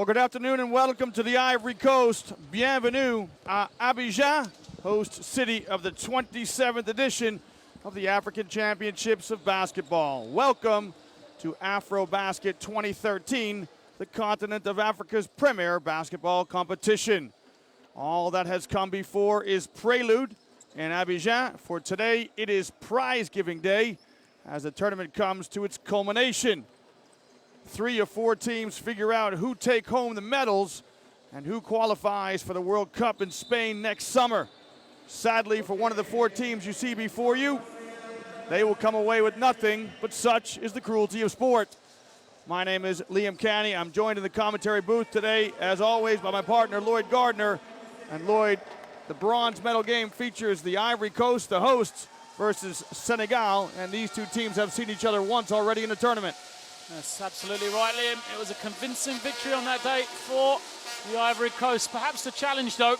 Well, good afternoon and welcome to the Ivory Coast. Bienvenue à Abidjan, host city of the 27th edition of the African Championships of Basketball. Welcome to AfroBasket 2013, the continent of Africa's premier basketball competition. All that has come before is prelude in Abidjan. For today, it is prize-giving day as the tournament comes to its culmination. 3 or 4 teams figure out who take home the medals and who qualifies for the World Cup in Spain next summer. Sadly, for one of the 4 teams you see before you, they will come away with nothing, but such is the cruelty of sport. My name is Liam Canny. I'm joined in the commentary booth today, as always, by my partner, Lloyd Gardner. And Lloyd, the bronze medal game features the Ivory Coast, the hosts, versus Senegal, and these 2 teams have seen each other once already in the tournament. That's absolutely right, Liam. It was a convincing victory on that day for the Ivory Coast. Perhaps the challenge, though,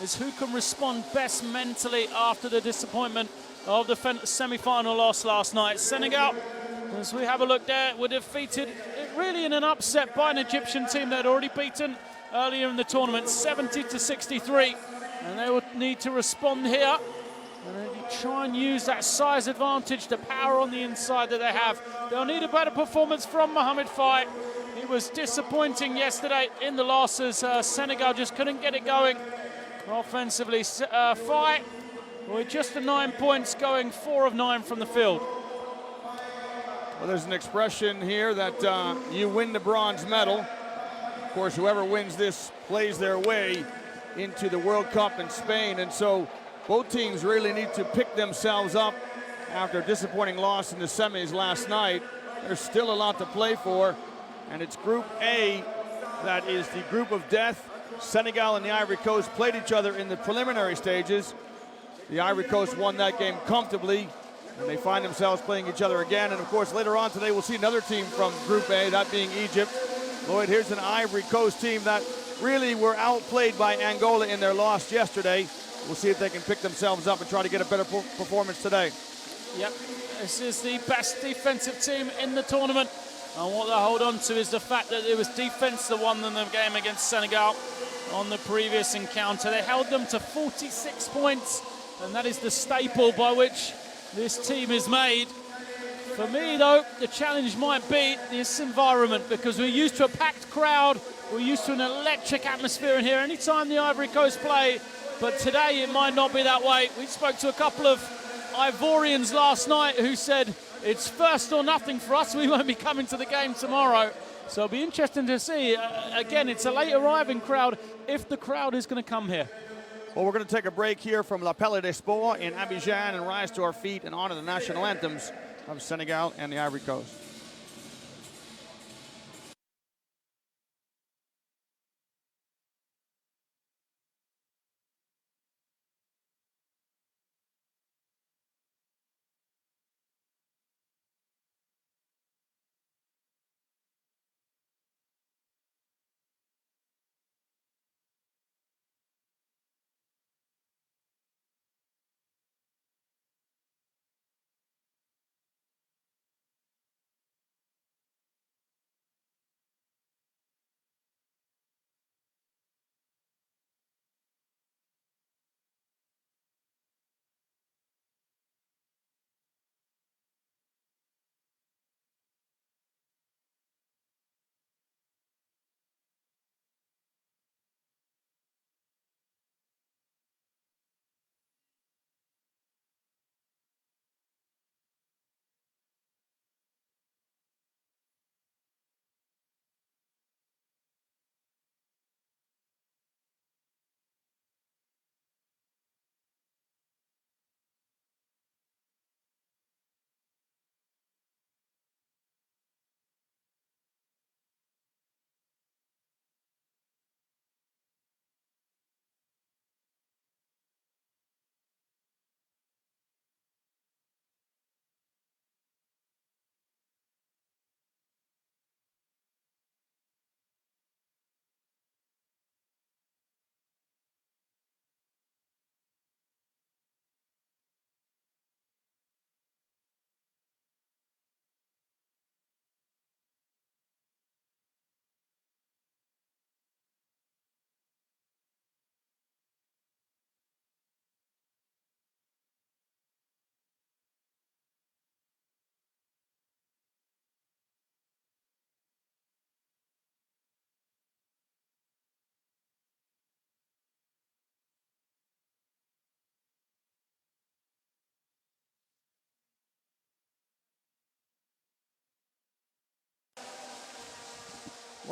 is who can respond best mentally after the disappointment of the semi-final loss last night. Senegal, as we have a look there, were defeated really in an upset by an Egyptian team they'd already beaten earlier in the tournament, 70-63. And they would need to respond here. And they try and use that size advantage, the power on the inside that they have. They'll need a better performance from Mohamed Faye. He was disappointing yesterday in the losses. Senegal just couldn't get it going offensively. Faye, with just the 9 points, going 4 of 9 from the field. Well, there's an expression here that you win the bronze medal. Of course, whoever wins this plays their way into the World Cup in Spain, and so both teams really need to pick themselves up after a disappointing loss in the semis last night. There's still a lot to play for, and it's Group A that is the group of death. Senegal and the Ivory Coast played each other in the preliminary stages. The Ivory Coast won that game comfortably, and they find themselves playing each other again. And of course, later on today, we'll see another team from Group A, that being Egypt. Lloyd, here's an Ivory Coast team that really were outplayed by Angola in their loss yesterday. We'll see if they can pick themselves up and try to get a better performance today. Yep, this is the best defensive team in the tournament. And what they hold on to is the fact that it was defense that won them the game against Senegal on the previous encounter. They held them to 46 points, and that is the staple by which this team is made. For me, though, the challenge might be this environment, because we're used to a packed crowd, we're used to an electric atmosphere in here anytime the Ivory Coast play. But today it might not be that way. We spoke to a couple of Ivorians last night who said it's first or nothing for us. We won't be coming to the game tomorrow. So it'll be interesting to see. Again, it's a late arriving crowd, if the crowd is going to come here. Well, we're going to take a break here from La Pelle des Sports in Abidjan and rise to our feet and honor the national anthems of Senegal and the Ivory Coast.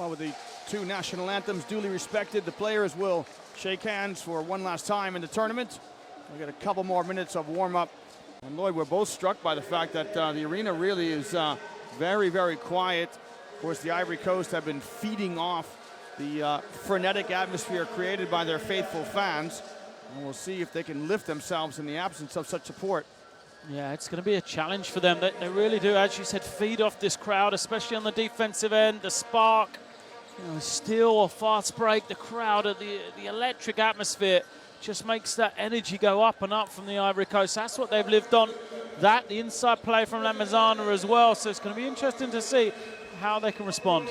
Well, with the two national anthems duly respected, the players will shake hands for one last time in the tournament. We'll get a couple more minutes of warm-up. And Lloyd, we're both struck by the fact that the arena really is very, very quiet. Of course, the Ivory Coast have been feeding off the frenetic atmosphere created by their faithful fans. And we'll see if they can lift themselves in the absence of such support. Yeah, it's going to be a challenge for them. They really do, as you said, feed off this crowd, especially on the defensive end. The spark, you know, steal or fast break, the crowd, the electric atmosphere just makes that energy go up and up from the Ivory Coast. That's what they've lived on. That, the inside play from Lamizana as well. So it's going to be interesting to see how they can respond.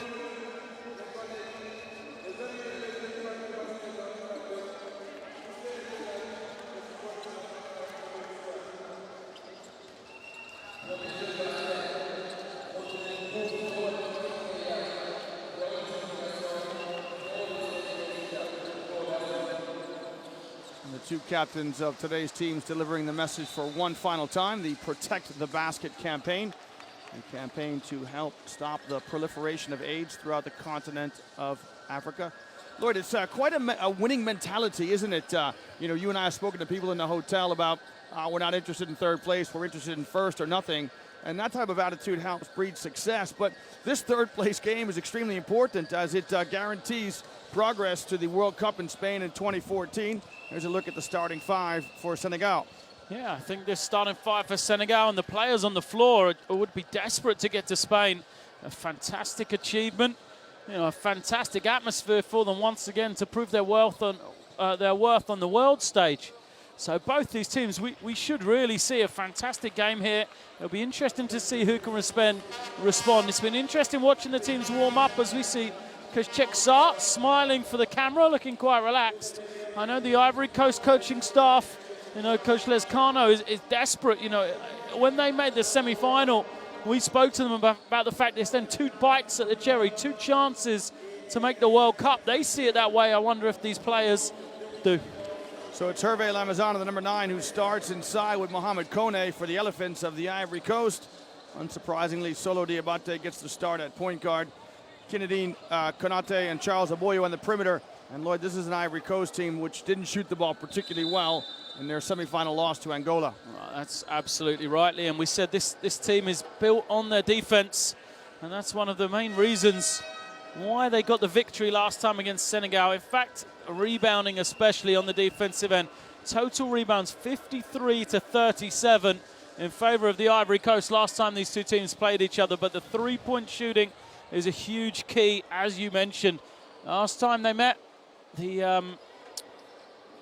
Two captains of today's teams delivering the message for one final time, the Protect the Basket campaign, a campaign to help stop the proliferation of AIDS throughout the continent of Africa. Lloyd, it's quite a winning mentality, isn't it? You know, you and I have spoken to people in the hotel about we're not interested in third place, we're interested in first or nothing. And that type of attitude helps breed success. But this third place game is extremely important as it guarantees progress to the World Cup in Spain in 2014. Here's a look at the starting five for Senegal. Yeah, I think this starting five for Senegal and the players on the floor would be desperate to get to Spain. A fantastic achievement, you know, a fantastic atmosphere for them once again to prove their worth on the world stage. So both these teams, we should really see a fantastic game here. It'll be interesting to see who can respond. It's been interesting watching the teams warm up as we see Coach Chexart smiling for the camera, looking quite relaxed. I know the Ivory Coast coaching staff, you know, Coach Lescano is desperate. You know, when they made the semi-final, we spoke to them about the fact there's then two bites at the cherry, two chances to make the World Cup. They see it that way. I wonder if these players do. So it's Hervé Lamizana, the number 9, who starts inside with Mohamed Kone for the Elephants of the Ivory Coast. Unsurprisingly, Solo Diabate gets the start at point guard. Kinedine Konate and Charles Aboyo on the perimeter. And Lloyd, this is an Ivory Coast team which didn't shoot the ball particularly well in their semifinal loss to Angola. Right, that's absolutely right, Liam. We said this team is built on their defense, and that's one of the main reasons why they got the victory last time against Senegal. In fact, rebounding especially on the defensive end. Total rebounds 53 to 37 in favor of the Ivory Coast last time these two teams played each other, but the three-point shooting is a huge key, as you mentioned. Last time they met, the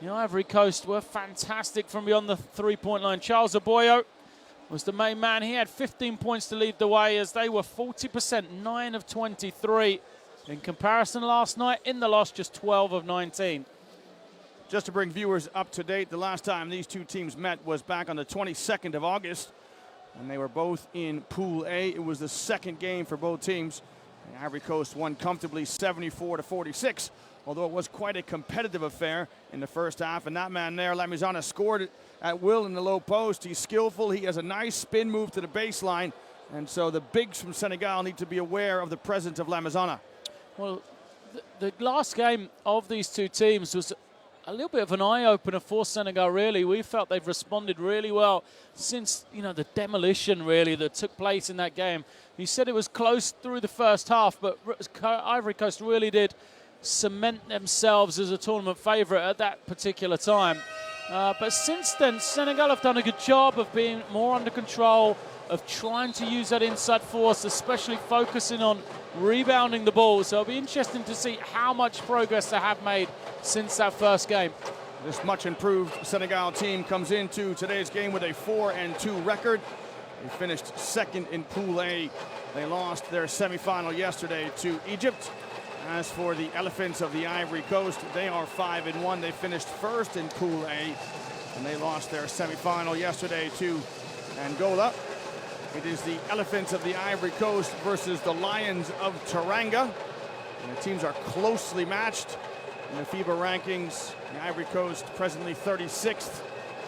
Ivory Coast were fantastic from beyond the three-point line. Charles Aboyo was the main man. He had 15 points to lead the way as they were 40%, 9 of 23. In comparison last night, in the loss, just 12 of 19. Just to bring viewers up to date, the last time these two teams met was back on the 22nd of August, and they were both in Pool A. It was the second game for both teams. The Ivory Coast won comfortably 74 to 46, although it was quite a competitive affair in the first half. And that man there, Lamizana, scored at will in the low post. He's skillful. He has a nice spin move to the baseline. And so the bigs from Senegal need to be aware of the presence of Lamizana. Well, the last game of these two teams was a little bit of an eye-opener for Senegal, really. We felt they've responded really well since, you know, the demolition, really, that took place in that game. You said it was close through the first half, but Ivory Coast really did cement themselves as a tournament favourite at that particular time. But since then, Senegal have done a good job of being more under control, of trying to use that inside force, especially focusing on rebounding the ball. So it'll be interesting to see how much progress they have made since that first game. This much improved Senegal team comes into today's game with a 4-2 record. They finished second in Pool A. They lost their semifinal yesterday to Egypt. As for the Elephants of the Ivory Coast, they are 5-1. They finished first in Pool A, and they lost their semifinal yesterday to Angola. It is the Elephants of the Ivory Coast versus the Lions of Teranga. And the teams are closely matched in the FIBA rankings. The Ivory Coast presently 36th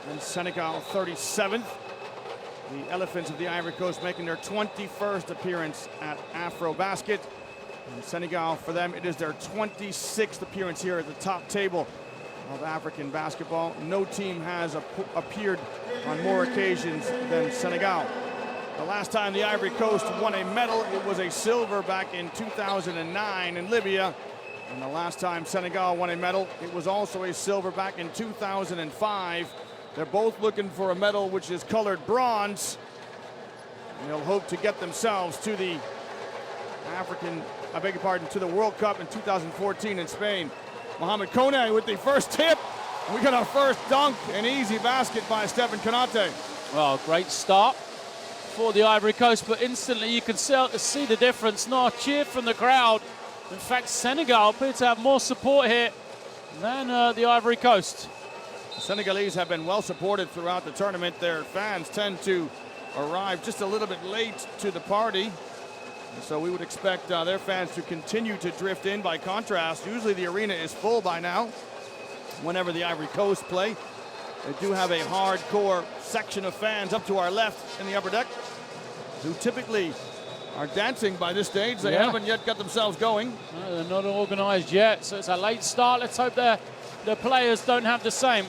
and Senegal 37th. The Elephants of the Ivory Coast making their 21st appearance at AfroBasket. And Senegal, for them, it is their 26th appearance here at the top table of African basketball. No team has appeared on more occasions than Senegal. The last time the Ivory Coast won a medal, it was a silver back in 2009 in Libya. And the last time Senegal won a medal, it was also a silver back in 2005. They're both looking for a medal which is colored bronze. And they'll hope to get themselves to the to the World Cup in 2014 in Spain. Mohamed Kone with the first tip. We got our first dunk, an easy basket by Stephen Konate. Well, great start for the Ivory Coast, but instantly you can see the difference. Not a cheer from the crowd. In fact, Senegal appear to have more support here than the Ivory Coast. The Senegalese have been well supported throughout the tournament. Their fans tend to arrive just a little bit late to the party. And so we would expect their fans to continue to drift in. By contrast, usually the arena is full by now whenever the Ivory Coast play. They do have a hardcore section of fans up to our left in the upper deck who typically are dancing by this stage. They haven't yet got themselves going. No, they're not organized yet, so it's a late start. Let's hope the players don't have the same.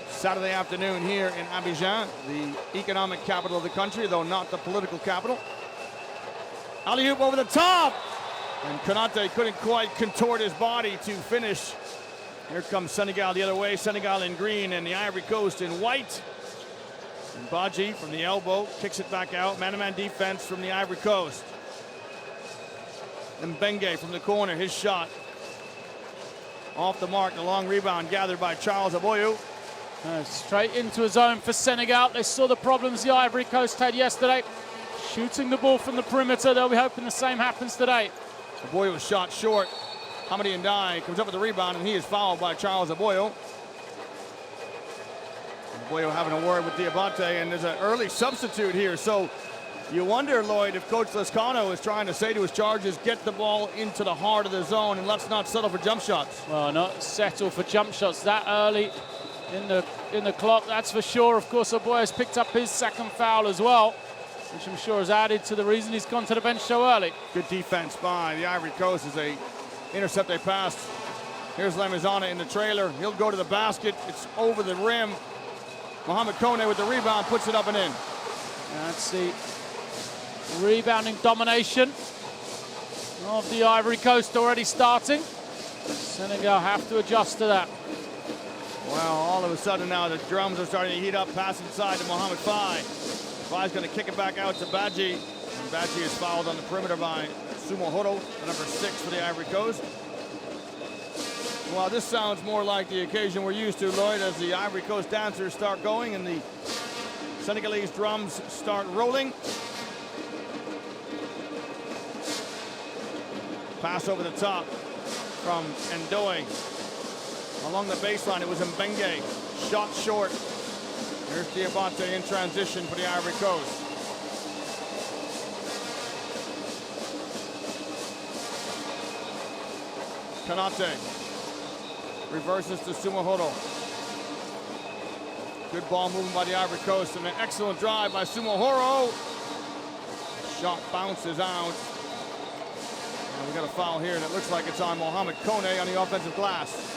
Saturday afternoon here in Abidjan, the economic capital of the country, though not the political capital. Alley-oop over the top! And Konate couldn't quite contort his body to finish. Here comes Senegal the other way. Senegal in green and the Ivory Coast in white. And Badji from the elbow kicks it back out. Man-to-man defense from the Ivory Coast. And Mbenge from the corner, his shot. Off the mark, the long rebound gathered by Charles Aboyou. Straight into a zone for Senegal. They saw the problems the Ivory Coast had yesterday. Shooting the ball from the perimeter. They'll be hoping the same happens today. Aboyou was shot short. Hamadi Ndiaye comes up with the rebound, and he is fouled by Charles Aboyou. Aboyou having a word with Diabate, and there's an early substitute here. So you wonder, Lloyd, if Coach Lescano is trying to say to his charges, get the ball into the heart of the zone and let's not settle for jump shots. Well, not settle for jump shots that early in the clock, that's for sure. Of course, Aboyou has picked up his second foul as well, which I'm sure has added to the reason he's gone to the bench so early. Good defense by the Ivory Coast as they intercept a pass. Here's Lemizana in the trailer. He'll go to the basket. It's over the rim. Mohamed Kone with the rebound, puts it up and in. That's the rebounding domination of the Ivory Coast already starting. Senegal have to adjust to that. Well, all of a sudden now the drums are starting to heat up. Pass inside to Mohamed Faye. Faye's going to kick it back out to Badji. And Badji is fouled on the perimeter by Sumohoro, the number 6 for the Ivory Coast. Well, this sounds more like the occasion we're used to, Lloyd, as the Ivory Coast dancers start going and the Senegalese drums start rolling. Pass over the top from Ndoye. Along the baseline, it was Mbenge. Shot short. Here's Diabate in transition for the Ivory Coast. Konate reverses to Sumohoro. Good ball movement by the Ivory Coast and an excellent drive by Sumohoro. Shot bounces out. And we got a foul here, and it looks like it's on Mohamed Kone on the offensive glass.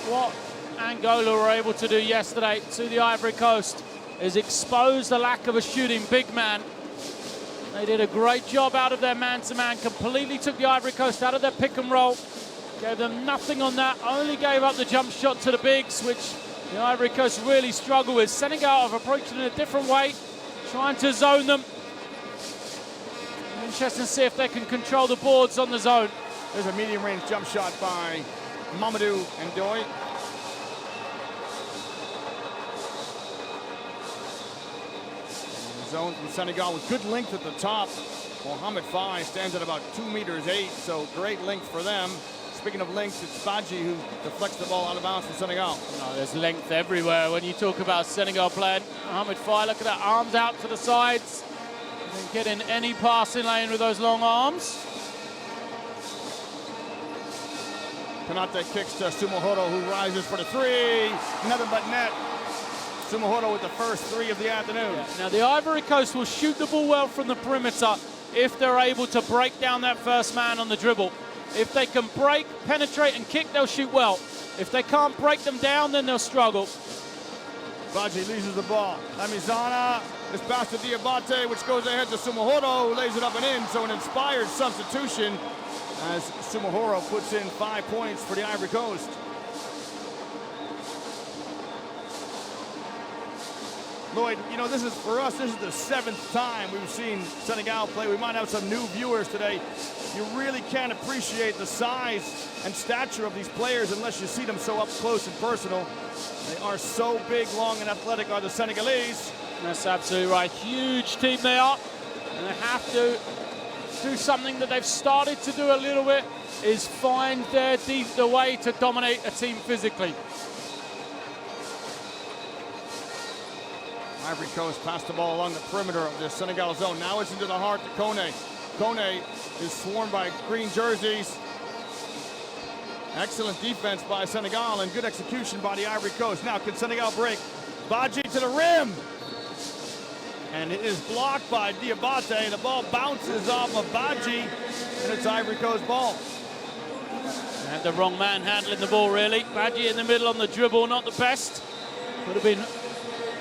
What Angola were able to do yesterday to the Ivory Coast is expose the lack of a shooting big man. They did a great job out of their man-to-man, completely took the Ivory Coast out of their pick and roll, gave them nothing on that, only gave up the jump shot to the bigs, which the Ivory Coast really struggle with. Senegal have approached it in a different way, trying to zone them. Interesting to see if they can control the boards on the zone. There's a medium-range jump shot by Mamadou Ndoye. Zone from Senegal with good length at the top. Mohamed Faye stands at about 2 meters 8, so great length for them. Speaking of length, it's Badji who deflects the ball out of bounds for Senegal. No, there's length everywhere when you talk about Senegal playing. Mohamed Faye, look at that, arms out to the sides. You can get in any passing lane with those long arms. Konate kicks to Sumohoro, who rises for the three. Nothing but net. Sumohoro with the first three of the afternoon. Yeah. Now, the Ivory Coast will shoot the ball well from the perimeter. if they're able to break down that first man on the dribble. If they can break, penetrate, and kick, they'll shoot well. If they can't break them down, then they'll struggle. Badji loses the ball. Lamizana, this pass to Diabate, which goes ahead to Sumahoro, who lays it up and in, so an inspired substitution as Sumahoro puts in 5 points for the Ivory Coast. Lloyd, you know, this is, for us, this is the 7th time we've seen Senegal play. We might have some new viewers today. You really can't appreciate the size and stature of these players unless you see them so up close and personal. They are so big, long, and athletic, are the Senegalese. That's absolutely right. Huge team they are. And they have to do something that they've started to do a little bit, is find the way to dominate a team physically. Ivory Coast passed the ball along the perimeter of the Senegal zone. Now it's into the heart to Kone. Kone is swarmed by green jerseys. Excellent defense by Senegal and good execution by the Ivory Coast. Now can Senegal break? Badji to the rim. And it is blocked by Diabate. The ball bounces off of Badji, and it's Ivory Coast ball. They had the wrong man handling the ball, really. Badji in the middle on the dribble, not the best. Would have been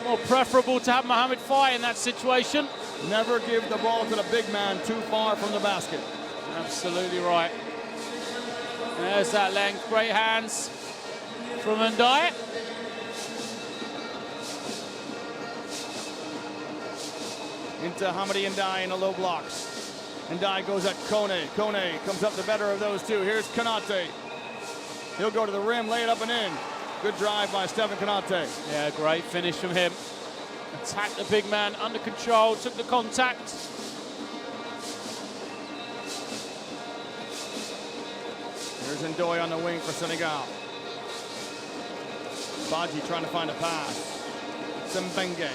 more preferable to have Mohamed Faye in that situation. Never give the ball to the big man too far from the basket. Absolutely right. There's that length. Great hands from Ndiaye. Into Hamady Ndiaye in the low blocks. Ndiaye goes at Kone. Kone comes up the better of those two. Here's Konate. He'll go to the rim, lay it up and in. Good drive by Stephen Konate. Yeah, great finish from him. Attacked the big man under control, took the contact. Here's Ndoye on the wing for Senegal. Badji trying to find a pass. Simbenge.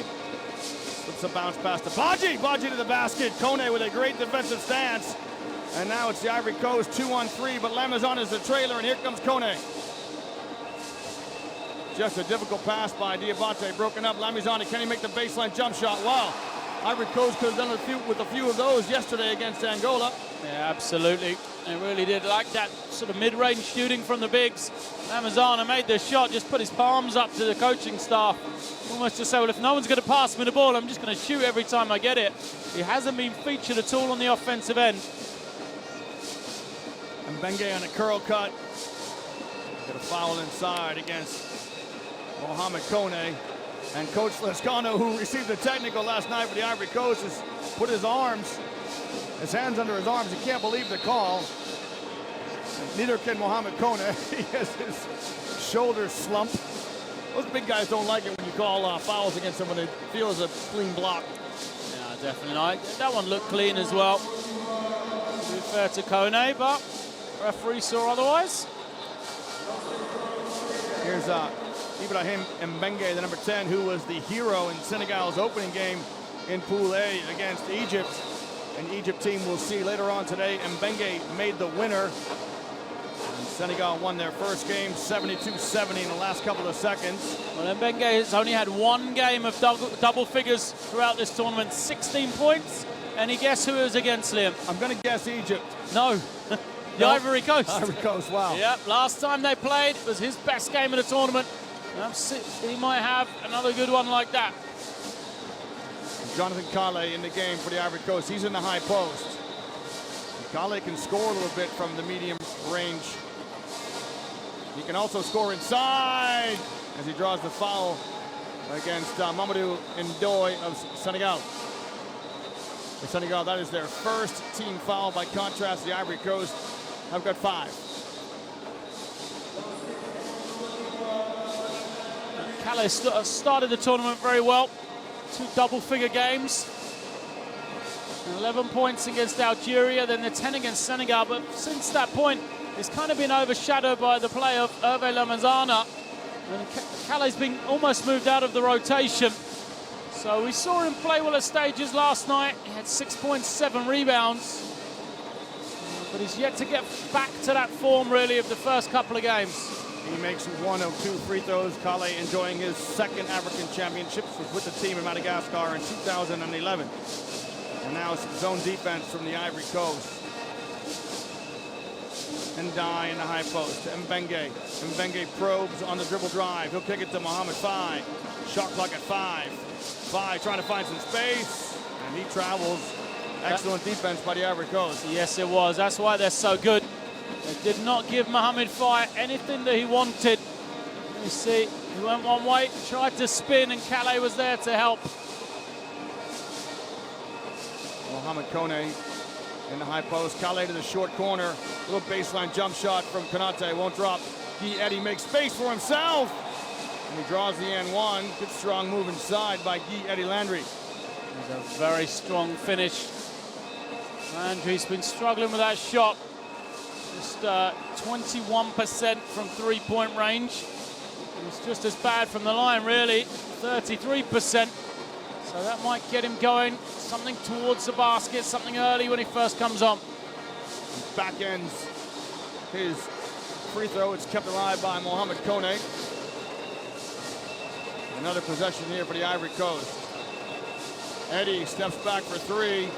Puts a bounce pass to Badji. Badji to the basket. Kone with a great defensive stance. And now it's the Ivory Coast 2-on-3, but Lamazon is the trailer, and here comes Kone. Just a difficult pass by Diabate, broken up. Lamizana, can he make the baseline jump shot? Wow. Ivory Coast could have done a few of those yesterday against Angola. Yeah, absolutely. They really did like that sort of mid-range shooting from the bigs. Lamizana made the shot, just put his palms up to the coaching staff. Almost to say, well, if no one's going to pass me the ball, I'm just going to shoot every time I get it. He hasn't been featured at all on the offensive end. And Benge on a curl cut. Got a foul inside against Mohamed Kone. And Coach Lescano, who received the technical last night for the Ivory Coast, has put his hands under his arms. He can't believe the call. And neither can Mohamed Kone. He has his shoulders slumped. Those big guys don't like it when you call fouls against someone that feels a clean block. Yeah, definitely not. That one looked clean as well. To be fair to Kone, but referee saw otherwise. Here's Ibrahim Mbenge, the number 10, who was the hero in Senegal's opening game in Pool A against Egypt. An Egypt team we'll see later on today. Mbenge made the winner. And Senegal won their first game 72-70 in the last couple of seconds. Well, Mbenge has only had one game of double figures throughout this tournament, 16 points. Any guess who it was against, Liam? I'm going to guess Egypt. No. The Ivory Coast. Ivory Coast, wow. Yep, last time they played was his best game of the tournament. He might have another good one like that. Jonathan Kale in the game for the Ivory Coast. He's in the high post. Kale can score a little bit from the medium range. He can also score inside as he draws the foul against Mamadou Ndoye of Senegal. For Senegal, that is their first team foul. By contrast, the Ivory Coast have got 5. Calais started the tournament very well. 2 double-figure games. 11 points against Algeria, then the 10 against Senegal. But since that point, it's kind of been overshadowed by the play of Hervé Lamazana. And Calais been almost moved out of the rotation. So we saw him play well at stages last night. He had 6 points, 7 rebounds. But he's yet to get back to that form, really, of the first couple of games. He makes 1 of 2 free throws. Kale enjoying his second African championships, was with the team in Madagascar in 2011. And now some zone defense from the Ivory Coast. Ndai in the high post to Mbenge. Mbenge probes on the dribble drive. He'll kick it to Mohamed Fai. Shot clock at 5. Fai trying to find some space, and he travels. Excellent defense by the Ivory Coast. Yes, it was. That's why they're so good. They did not give Mohamed Fai anything that he wanted. You see, he went one way, tried to spin, and Calais was there to help. Mohamed Kone in the high post. Calais to the short corner. Little baseline jump shot from Konate. Won't drop. Guy Eddy makes space for himself. And he draws the N1. Good strong move inside by Guy Eddy Landry. It's a very strong finish. Landry's been struggling with that shot. Just 21% from three-point range. It's just as bad from the line, really. 33%. So that might get him going. Something towards the basket, something early when he first comes on. Back ends his free throw. It's kept alive by Mohamed Kone. Another possession here for the Ivory Coast. Eddy steps back for 3.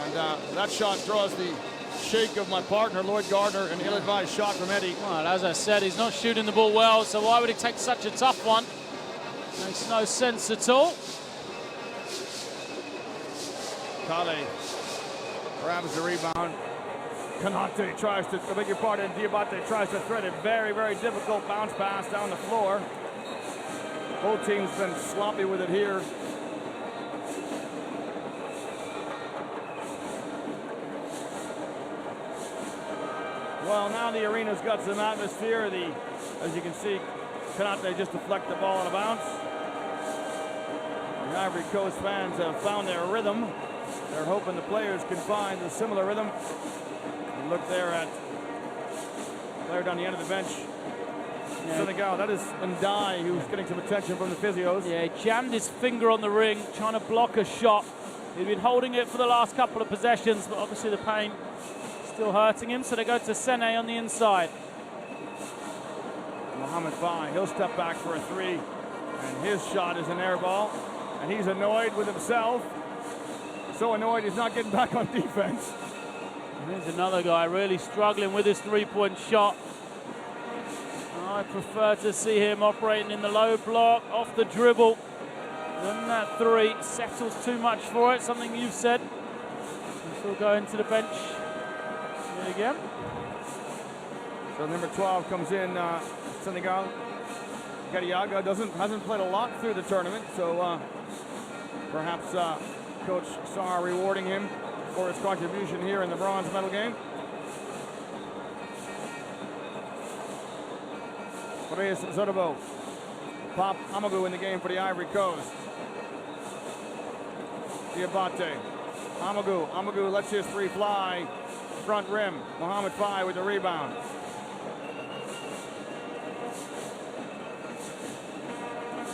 And that shot draws the shake of my partner, Lloyd Gardner, an ill-advised shot from Eddy. Well, as I said, he's not shooting the ball well, so why would he take such a tough one? Makes no sense at all. Kale grabs the rebound. Konate tries to, I beg your pardon, Diabate tries to thread a very, very difficult bounce pass down the floor. Both teams been sloppy with it here. Well, now the arena's got some atmosphere. As you can see, Konate just deflect the ball out of bounds. The Ivory Coast fans have found their rhythm. They're hoping the players can find a similar rhythm. You look there at the player down the end of the bench. Yeah. Senegal, that is Ndai, who's getting some attention from the physios. Yeah, he jammed his finger on the ring, trying to block a shot. He'd been holding it for the last couple of possessions, but obviously the pain still hurting him, so they go to Sene on the inside. Mohamed Fai, he'll step back for a 3, and his shot is an air ball, and he's annoyed with himself. So annoyed he's not getting back on defense. Here's another guy really struggling with his three-point shot. I prefer to see him operating in the low block, off the dribble. Then that 3 settles too much for it, something you've said. He'll go into the bench yet again. So number 12 comes in, Senegal. Gadiaga hasn't played a lot through the tournament, so perhaps Coach Sarr rewarding him for his contribution here in the bronze medal game. Reyes Zorbo. Pop Amagu in the game for the Ivory Coast. Diabate. Amagu lets his 3 fly. Front rim. Mohamed Fai with the rebound.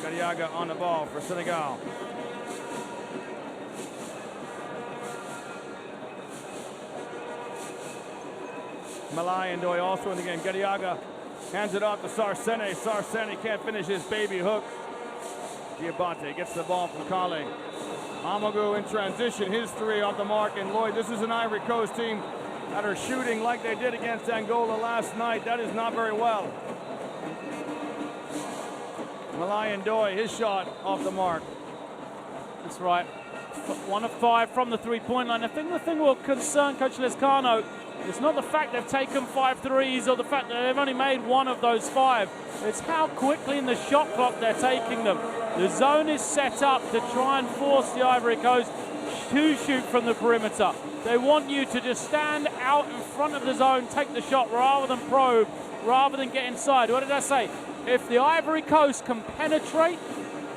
Gadiaga on the ball for Senegal. Malai and Doy also in the game. Gadiaga hands it off to Sarsene. Sarsene can't finish his baby hook. Diabate gets the ball from Kale. Amagu in transition, his 3 off the mark. And Lloyd, this is an Ivory Coast team that are shooting like they did against Angola last night. That is not very well. Malai and Doy, his shot off the mark. That's right. 1 of 5 from the three-point line. I think the thing will concern Coach Lescano, it's not the fact they've taken 5 threes or the fact that they've only made 1 of those 5. It's how quickly in the shot clock they're taking them. The zone is set up to try and force the Ivory Coast to shoot from the perimeter. They want you to just stand out in front of the zone, take the shot rather than probe, rather than get inside. What did I say? If the Ivory Coast can penetrate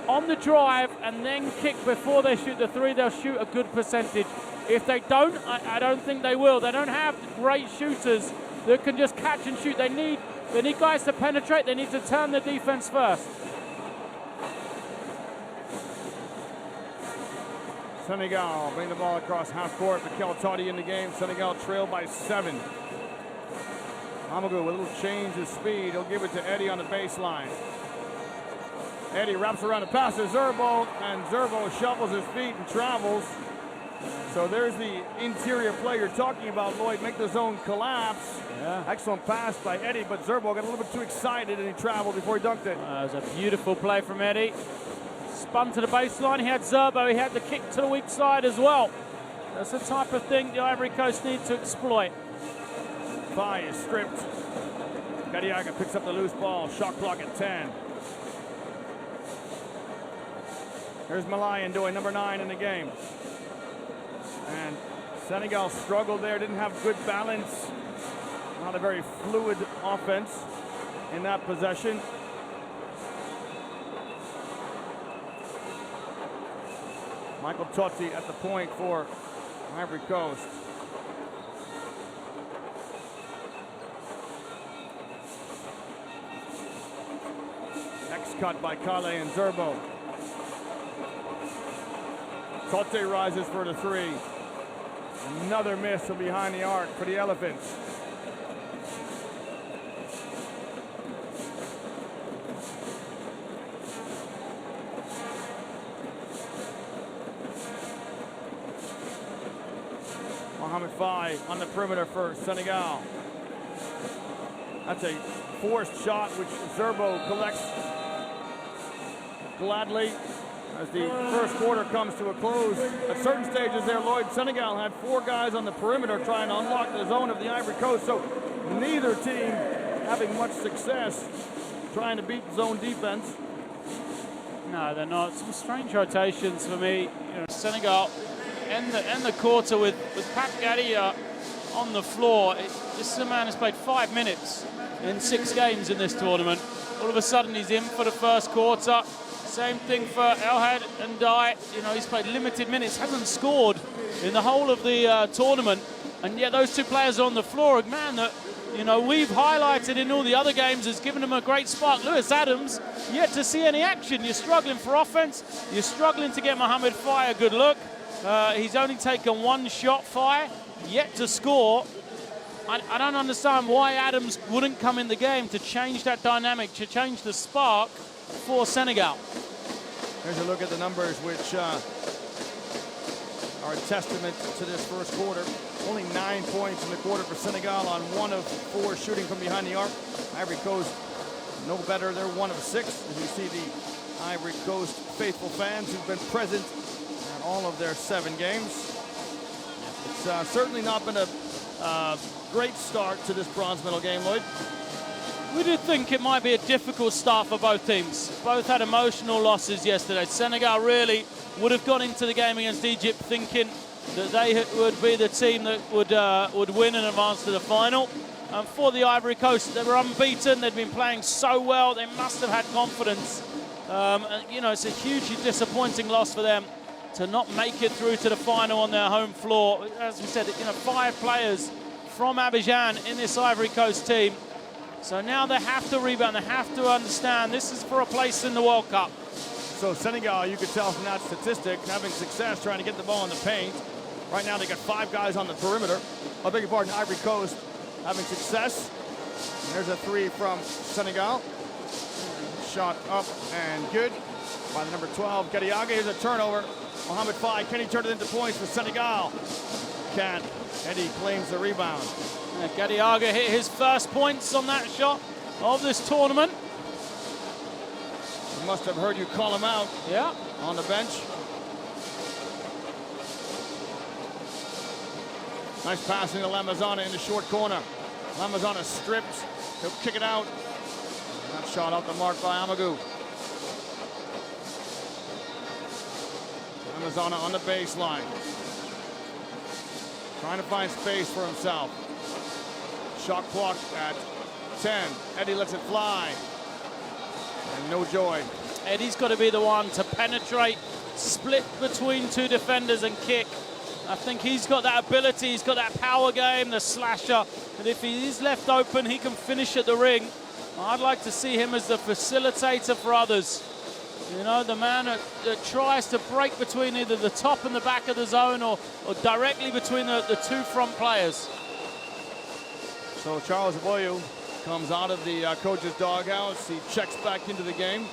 on the drive and then kick before they shoot the 3, they'll shoot a good percentage. If they don't, I don't think they will. They don't have great shooters that can just catch and shoot. They need guys to penetrate. They need to turn the defense first. Senegal bring the ball across half court. Mikel Toddy in the game. Senegal trail by 7. Amagu with a little change of speed. He'll give it to Eddy on the baseline. Eddy wraps around the pass to Zerbo, and Zerbo shuffles his feet and travels. So there's the interior play you're talking about, Lloyd. Make the zone collapse. Yeah. Excellent pass by Eddie, but Zerbo got a little bit too excited and he traveled before he dunked it. It was a beautiful play from Eddie. Spun to the baseline. He had Zerbo. He had the kick to the weak side as well. That's the type of thing the Ivory Coast need to exploit. Thigh is stripped. Gadiaga picks up the loose ball. Shot clock at 10. Here's Malayan doing number 9 in the game. And Senegal struggled there, didn't have good balance. Not a very fluid offense in that possession. Michael Totti at the point for Ivory Coast. Cut by Kale and Zerbo. Totti rises for the 3. Another miss from behind the arc for the Elephants. Mohamed Faye on the perimeter for Senegal. That's a forced shot which Zerbo collects gladly as the first quarter comes to a close. At certain stages there, Lloyd, Senegal had 4 guys on the perimeter trying to unlock the zone of the Ivory Coast, so neither team having much success trying to beat zone defense. No, they're not. Some strange rotations for me. Senegal end the quarter with Pat Gadia on the floor. This man has played 5 minutes in 6 games in this tournament. All of a sudden he's in for the first quarter. Same thing for Elhad and Dye. He's played limited minutes, hasn't scored in the whole of the tournament, and yet those 2 players on the floor, a man that we've highlighted in all the other games has given him a great spark. Lewis Adams, yet to see any action. You're struggling for offense. You're struggling to get Mohamed Faye a good look. He's only taken 1 shot, Faye, yet to score. I don't understand why Adams wouldn't come in the game to change that dynamic, to change the spark for Senegal. Here's a look at the numbers which are a testament to this first quarter. Only 9 points in the quarter for Senegal on 1 of 4 shooting from behind the arc. Ivory Coast no better, they're 1 of 6. As you see the Ivory Coast faithful fans who've been present at all of their 7 games. It's certainly not been a great start to this bronze medal game, Lloyd. We did think it might be a difficult start for both teams. Both had emotional losses yesterday. Senegal really would have gone into the game against Egypt thinking that they would be the team that would win and advance to the final. And for the Ivory Coast, they were unbeaten. They'd been playing so well. They must have had confidence. It's a hugely disappointing loss for them to not make it through to the final on their home floor. As we said, 5 players from Abidjan in this Ivory Coast team. So now they have to rebound. They have to understand this is for a place in the World Cup. So Senegal, you could tell from that statistic, having success trying to get the ball in the paint. Right now they got 5 guys on the perimeter. I beg your pardon, Ivory Coast having success. And there's a 3 from Senegal. Shot up and good by the number 12, Gadiaga. Here's a turnover. Mohamed Faye, can he turn it into points for Senegal? Can't. Eddie claims the rebound. Gadiaga hit his first points on that shot of this tournament. He must have heard you call him out. Yeah. On the bench. Nice passing to Lamazana in the short corner. Lamazana stripped. He'll kick it out. That shot out the mark by Amagou. Lamazana on the baseline. Trying to find space for himself. Shot clock at 10. Eddie lets it fly. And no joy. Eddie's got to be the one to penetrate, split between 2 defenders and kick. I think he's got that ability, he's got that power game, the slasher. And if he is left open, he can finish at the ring. I'd like to see him as the facilitator for others. The man that tries to break between either the top and the back of the zone or directly between the 2 front players. So Charles Aboyou comes out of the coach's doghouse. He checks back into the game.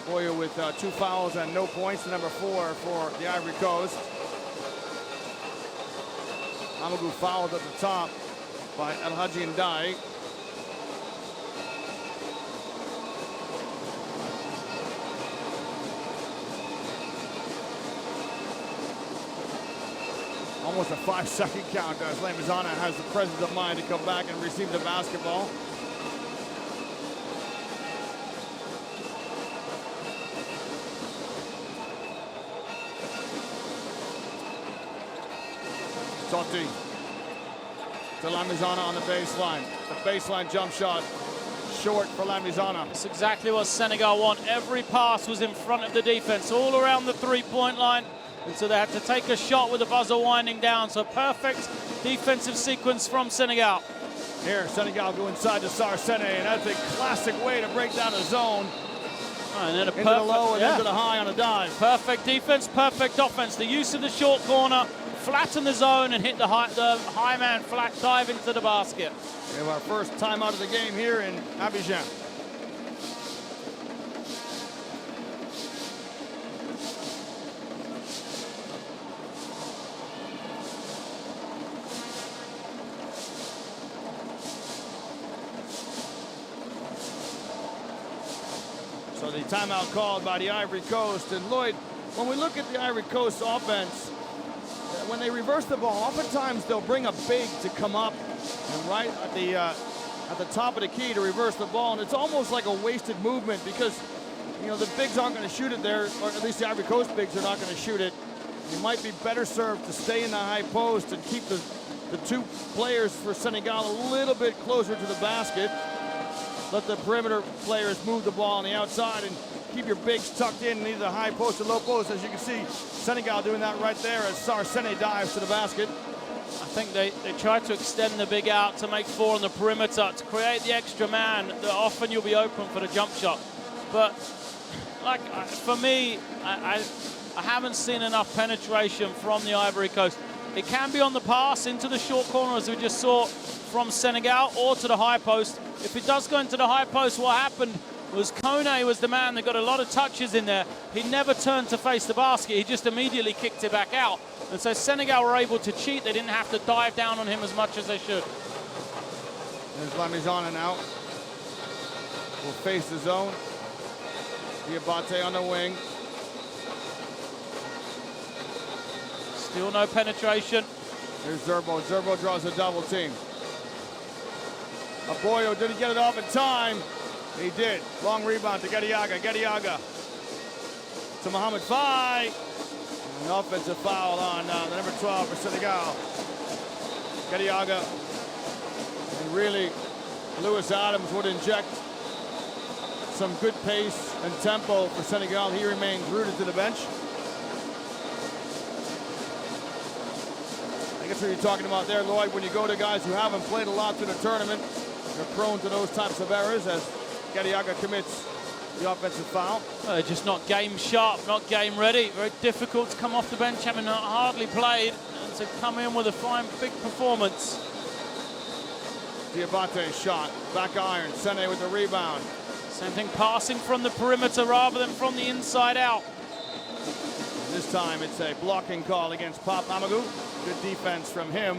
Aboyou with 2 fouls and no points, the number 4 for the Ivory Coast. Amadou fouled at the top by El Hadji Ndiaye. Almost a 5-second count as Lamizana has the presence of mind to come back and receive the basketball. Totti to Lamizana on the baseline. The baseline jump shot short for Lamizana. That's exactly what Senegal want. Every pass was in front of the defense, all around the three-point line. And so they had to take a shot with the buzzer winding down. So perfect defensive sequence from Senegal. Here, Senegal go inside to Sarsene, and that's a classic way to break down a zone. And then into the low and into the high on a dive. Perfect defense, perfect offense. The use of the short corner, flatten the zone and hit the high man flat dive into the basket. We have our first timeout of the game here in Abidjan. So the timeout called by the Ivory Coast. And Lloyd, when we look at the Ivory Coast offense, when they reverse the ball, oftentimes they'll bring a big to come up and right at the top of the key to reverse the ball, and it's almost like a wasted movement because, you know, the bigs aren't going to shoot it there, or at least the Ivory Coast bigs are not going to shoot it. You might be better served to stay in the high post and keep the two players for Senegal a little bit closer to the basket. Let the perimeter players move the ball on the outside and keep your bigs tucked in either the high post or low post. As you can see, Senegal doing that right there as Sarsene dives to the basket. I think they tried to extend the big out to make four on the perimeter to create the extra man that often you'll be open for the jump shot. But like for me, I haven't seen enough penetration from the Ivory Coast. It can be on the pass into the short corner as we just saw from Senegal, or to the high post. If it does go into the high post, what happened was Kone was the man that got a lot of touches in there. He never turned to face the basket. He just immediately kicked it back out. And so Senegal were able to cheat. They didn't have to dive down on him as much as they should. There's Lamizana now. Will face the zone. Diabate on the wing. Still no penetration. Here's Zerbo. Zerbo draws a double team. Aboyo didn't get it off in time. He did. Long rebound to Gadiaga. Gadiaga to Mohamed Faye. An offensive foul on the number 12 for Senegal. Gadiaga. And really, Lewis Adams would inject some good pace and tempo for Senegal. He remains rooted to the bench. I guess what you're talking about there, Lloyd, when you go to guys who haven't played a lot through the tournament, they're prone to those types of errors as Gadiaga commits the offensive foul. Well, they're just not game sharp, not game ready. Very difficult to come off the bench having not hardly played and to come in with a fine big performance. Diabate shot, back iron, Sene with the rebound. Same thing, passing from the perimeter rather than from the inside out. And this time it's a blocking call against Pop Amadou. Good defense from him.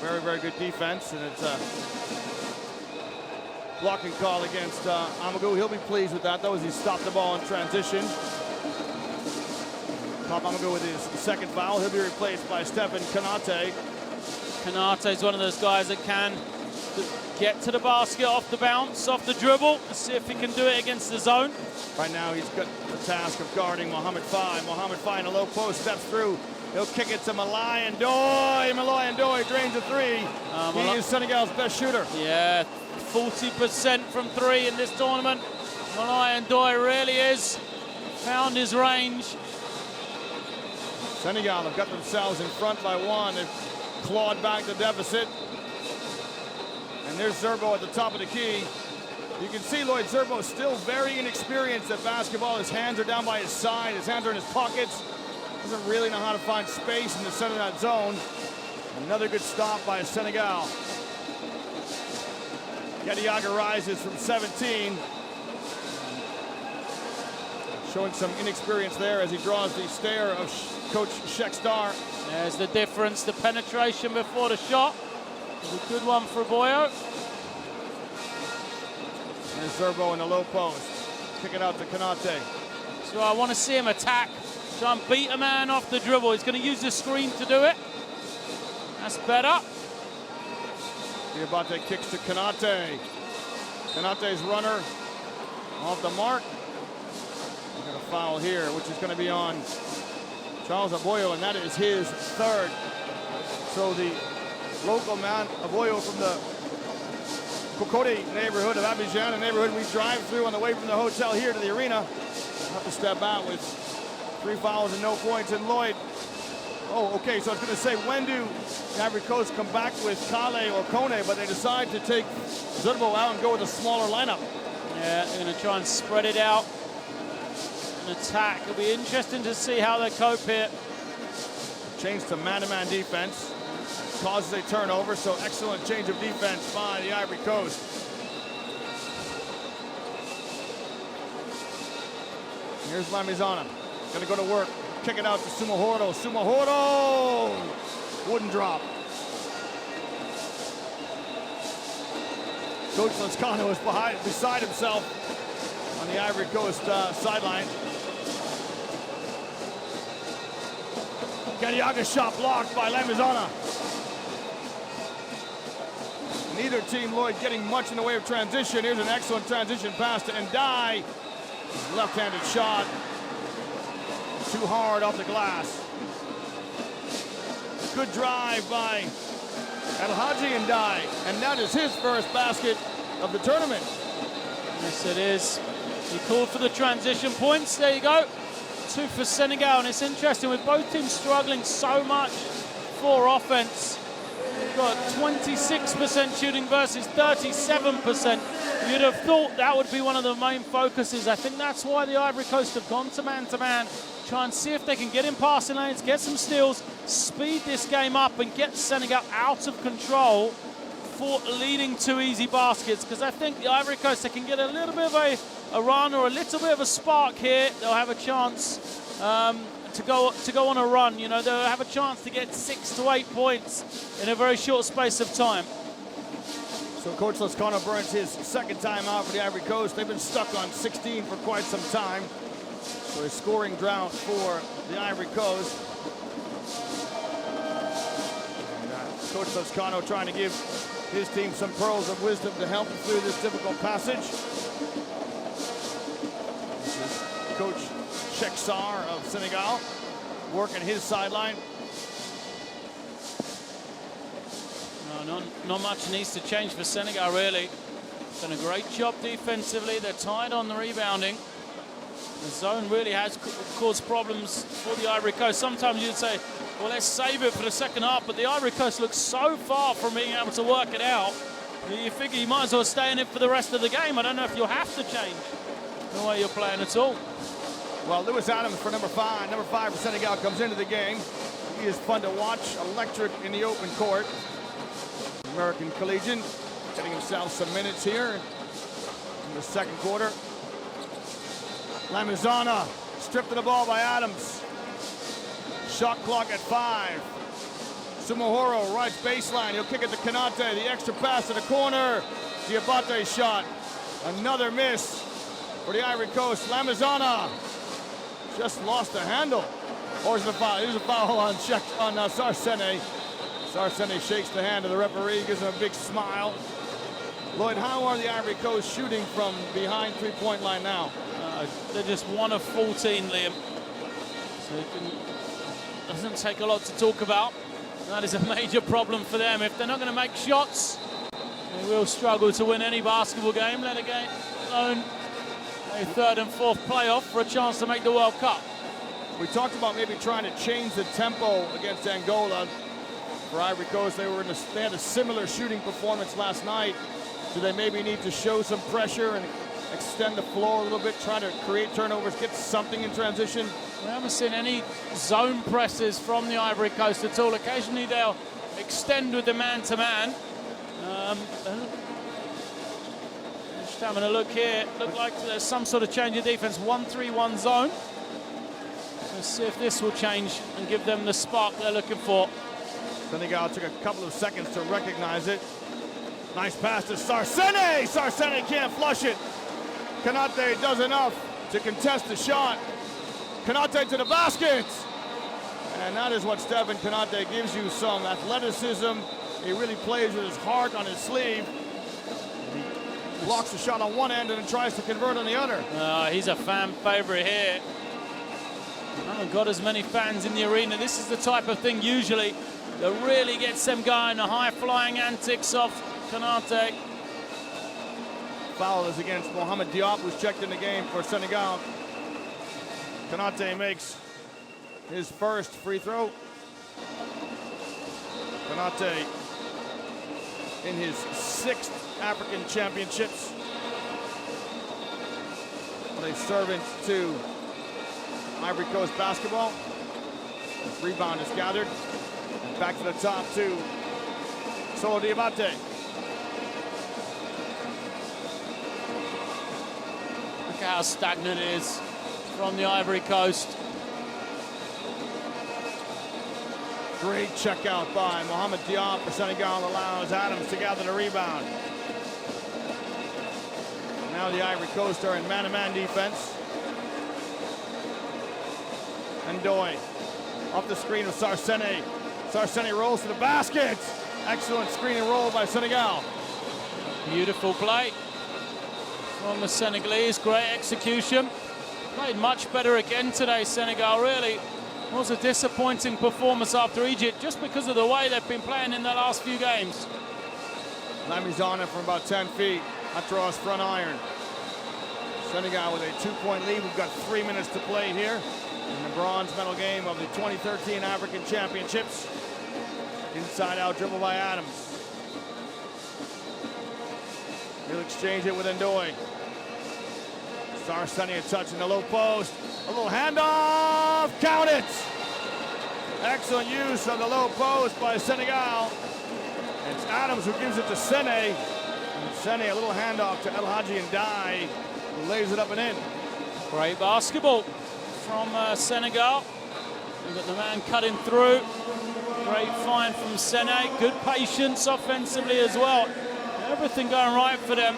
Very, very good defense, and it's a blocking call against Amadou. He'll be pleased with that, though, as he stopped the ball in transition. Pop Amadou with his second foul. He'll be replaced by Stephen Konate. Konate is one of those guys that can get to the basket off the bounce, off the dribble. Let's see if he can do it against the zone. Right now, he's got the task of guarding Mohamed Faye. Mohamed Faye in a low post, steps through. He'll kick it to Malay Ndoye. Malay Ndoye drains a three. He is Senegal's best shooter. Yeah, 40% from three in this tournament. Malay Ndoye really is found his range. Senegal have got themselves in front by one. They've clawed back the deficit. And there's Zerbo at the top of the key. You can see Lloyd Zerbo still very inexperienced at basketball. His hands are down by his side. His hands are in his pockets. Doesn't really know how to find space in the center of that zone. Another good stop by Senegal. Gadiaga rises from 17. showing some inexperience there as he draws the stare of Coach Shekstar. There's the difference, the penetration before the shot. It was a good one for Boyo. And Zerbo in the low post. Kick it out to Konate. So I want to see him attack, try and beat a man off the dribble. He's going to use the screen to do it. That's better. Diabate kicks to Konate. Konate's runner off the mark. We're going to foul here, which is going to be on Charles Aboyo, and that is his third. So the local man, Aboyo, from the Kokode neighborhood of Abidjan, a neighborhood we drive through on the way from the hotel here to the arena. Have to step out with 3 fouls and no points. And Lloyd, oh, okay, so I was going to say, when do the Ivory Coast come back with Kale or Kone, but they decide to take Zerbo out and go with a smaller lineup. Yeah, they're going to try and spread it out and attack. It'll be interesting to see how they cope here. Change to man-to-man defense. Causes a turnover, so excellent change of defense by the Ivory Coast. Here's Lamizana. Gonna go to work. Kick it out to Sumahoro. Sumahoro! Wooden drop. Coach Lozcano is beside himself on the Ivory Coast sideline. Gadiaga shot blocked by Lamizana. Neither team, Lloyd, getting much in the way of transition. Here's an excellent transition pass to Ndai. Left-handed shot. Too hard off the glass. Good drive by Alhaji Ndai, and that is his first basket of the tournament. Yes, it is. He called for the transition points. There you go. 2 for Senegal, and it's interesting with both teams struggling so much for offense. We've got 26% shooting versus 37%. You'd have thought that would be one of the main focuses. I think that's why the Ivory Coast have gone to man-to-man. Try and see if they can get in passing lanes, get some steals, speed this game up and get Senegal out of control for leading to easy baskets. Because I think the Ivory Coast, they can get a little bit of a run or a little bit of a spark here. They'll have a chance to go on a run. You know, they'll have a chance to get 6 to 8 points in a very short space of time. So Coach Lozcano burns his second time out for the Ivory Coast. They've been stuck on 16 for quite some time. So a scoring drought for the Ivory Coast. And, Coach Lozcano trying to give his team some pearls of wisdom to help them through this difficult passage. This is Coach Shekstar of Senegal working his sideline. Not much needs to change for Senegal, really. Done a great job defensively. They're tied on the rebounding. The zone really has caused problems for the Ivory Coast. Sometimes you'd say, well, let's save it for the second half, but the Ivory Coast looks so far from being able to work it out. You figure you might as well stay in it for the rest of the game. I don't know if you'll have to change the way you're playing at all. Well, Lewis Adams for number 5. Number 5 for Senegal comes into the game. He is fun to watch, electric in the open court. American collegian getting himself some minutes here in the second quarter. Lamizana stripped of the ball by Adams. Shot clock at 5. Sumahoro right baseline. He'll kick it to Konate. The extra pass to the corner. Diabate shot. Another miss for the Ivory Coast. Lamizana just lost the handle. Or is it a foul? Here's a foul on Sarsene. Sarsene shakes the hand of the referee, gives him a big smile. Lloyd, how are the Ivory Coast shooting from behind three-point line now? They're just 1 of 14, Liam. So it doesn't take a lot to talk about. That is a major problem for them. If they're not going to make shots, they will struggle to win any basketball game, let alone a 3rd and 4th playoff for a chance to make the World Cup. We talked about maybe trying to change the tempo against Angola. For Ivory Coast, they had a similar shooting performance last night. Do they maybe need to show some pressure and extend the floor a little bit, try to create turnovers, get something in transition? We haven't seen any zone presses from the Ivory Coast at all. Occasionally they'll extend with the man-to-man. Just having a look here. Look like there's some sort of change of defense. 1-3-1 zone. Let's see if this will change and give them the spark they're looking for. Senegal took a couple of seconds to recognize it. Nice pass to Sarsene. Sarsene can't flush it. Konate does enough to contest the shot. Konate to the basket. And that is what Stephen Konate gives you, some athleticism. He really plays with his heart on his sleeve. He blocks the shot on one end and then tries to convert on the other. He's a fan favorite here. I haven't got as many fans in the arena. This is the type of thing usually that really gets them going. The high-flying antics of Konate. Foul is against Mohamed Diop, who's checked in the game for Senegal. Konate makes his first free throw. Konate in his 6th African Championships. What a servant to Ivory Coast basketball. Rebound is gathered. And back to the top to Solo Diabate. Look how stagnant it is from the Ivory Coast. Great check out by Mohamed Diop for Senegal, allows Adams to gather the rebound. Now the Ivory Coast are in man-to-man defense. Ndoye off the screen of Sarsene. Sarsene rolls to the basket. Excellent screen and roll by Senegal. Beautiful play from the Senegalese. Great execution. Played much better again today, Senegal. Really was a disappointing performance after Egypt, just because of the way they've been playing in the last few games. Lami's on it from about 10 feet. Atros front iron. Senegal with a 2-point lead. We've got 3 minutes to play here in the bronze medal game of the 2013 African Championships. Inside out dribble by Adams. He'll exchange it with Ndoye. Sarsene a touch in the low post. A little handoff, count it! Excellent use of the low post by Senegal. It's Adams who gives it to Sene. And Sene, a little handoff to El Hadji Ndiaye, who lays it up and in. Great basketball from Senegal. We've got the man cutting through. Great find from Sene. Good patience offensively as well. Everything going right for them.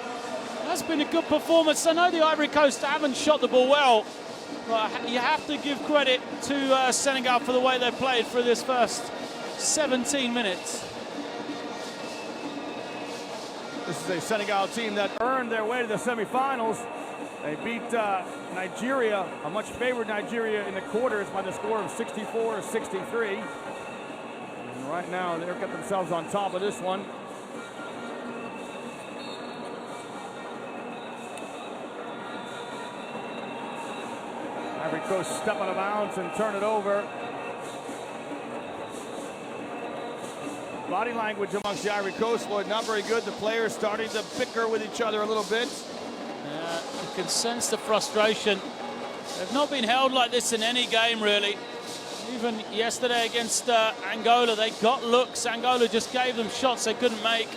That's been a good performance. I know the Ivory Coast haven't shot the ball well, but you have to give credit to Senegal for the way they played for this first 17 minutes. This is a Senegal team that earned their way to the semifinals. They beat Nigeria, a much favored Nigeria in the quarters by the score of 64-63. And right now, they've got themselves on top of this one. Ivory Coast step out of bounds and turn it over. Body language amongst the Ivory Coast, Lloyd, not very good. The players starting to bicker with each other a little bit. You can sense the frustration. They've not been held like this in any game, really. Even yesterday against Angola, they got looks. Angola just gave them shots they couldn't make,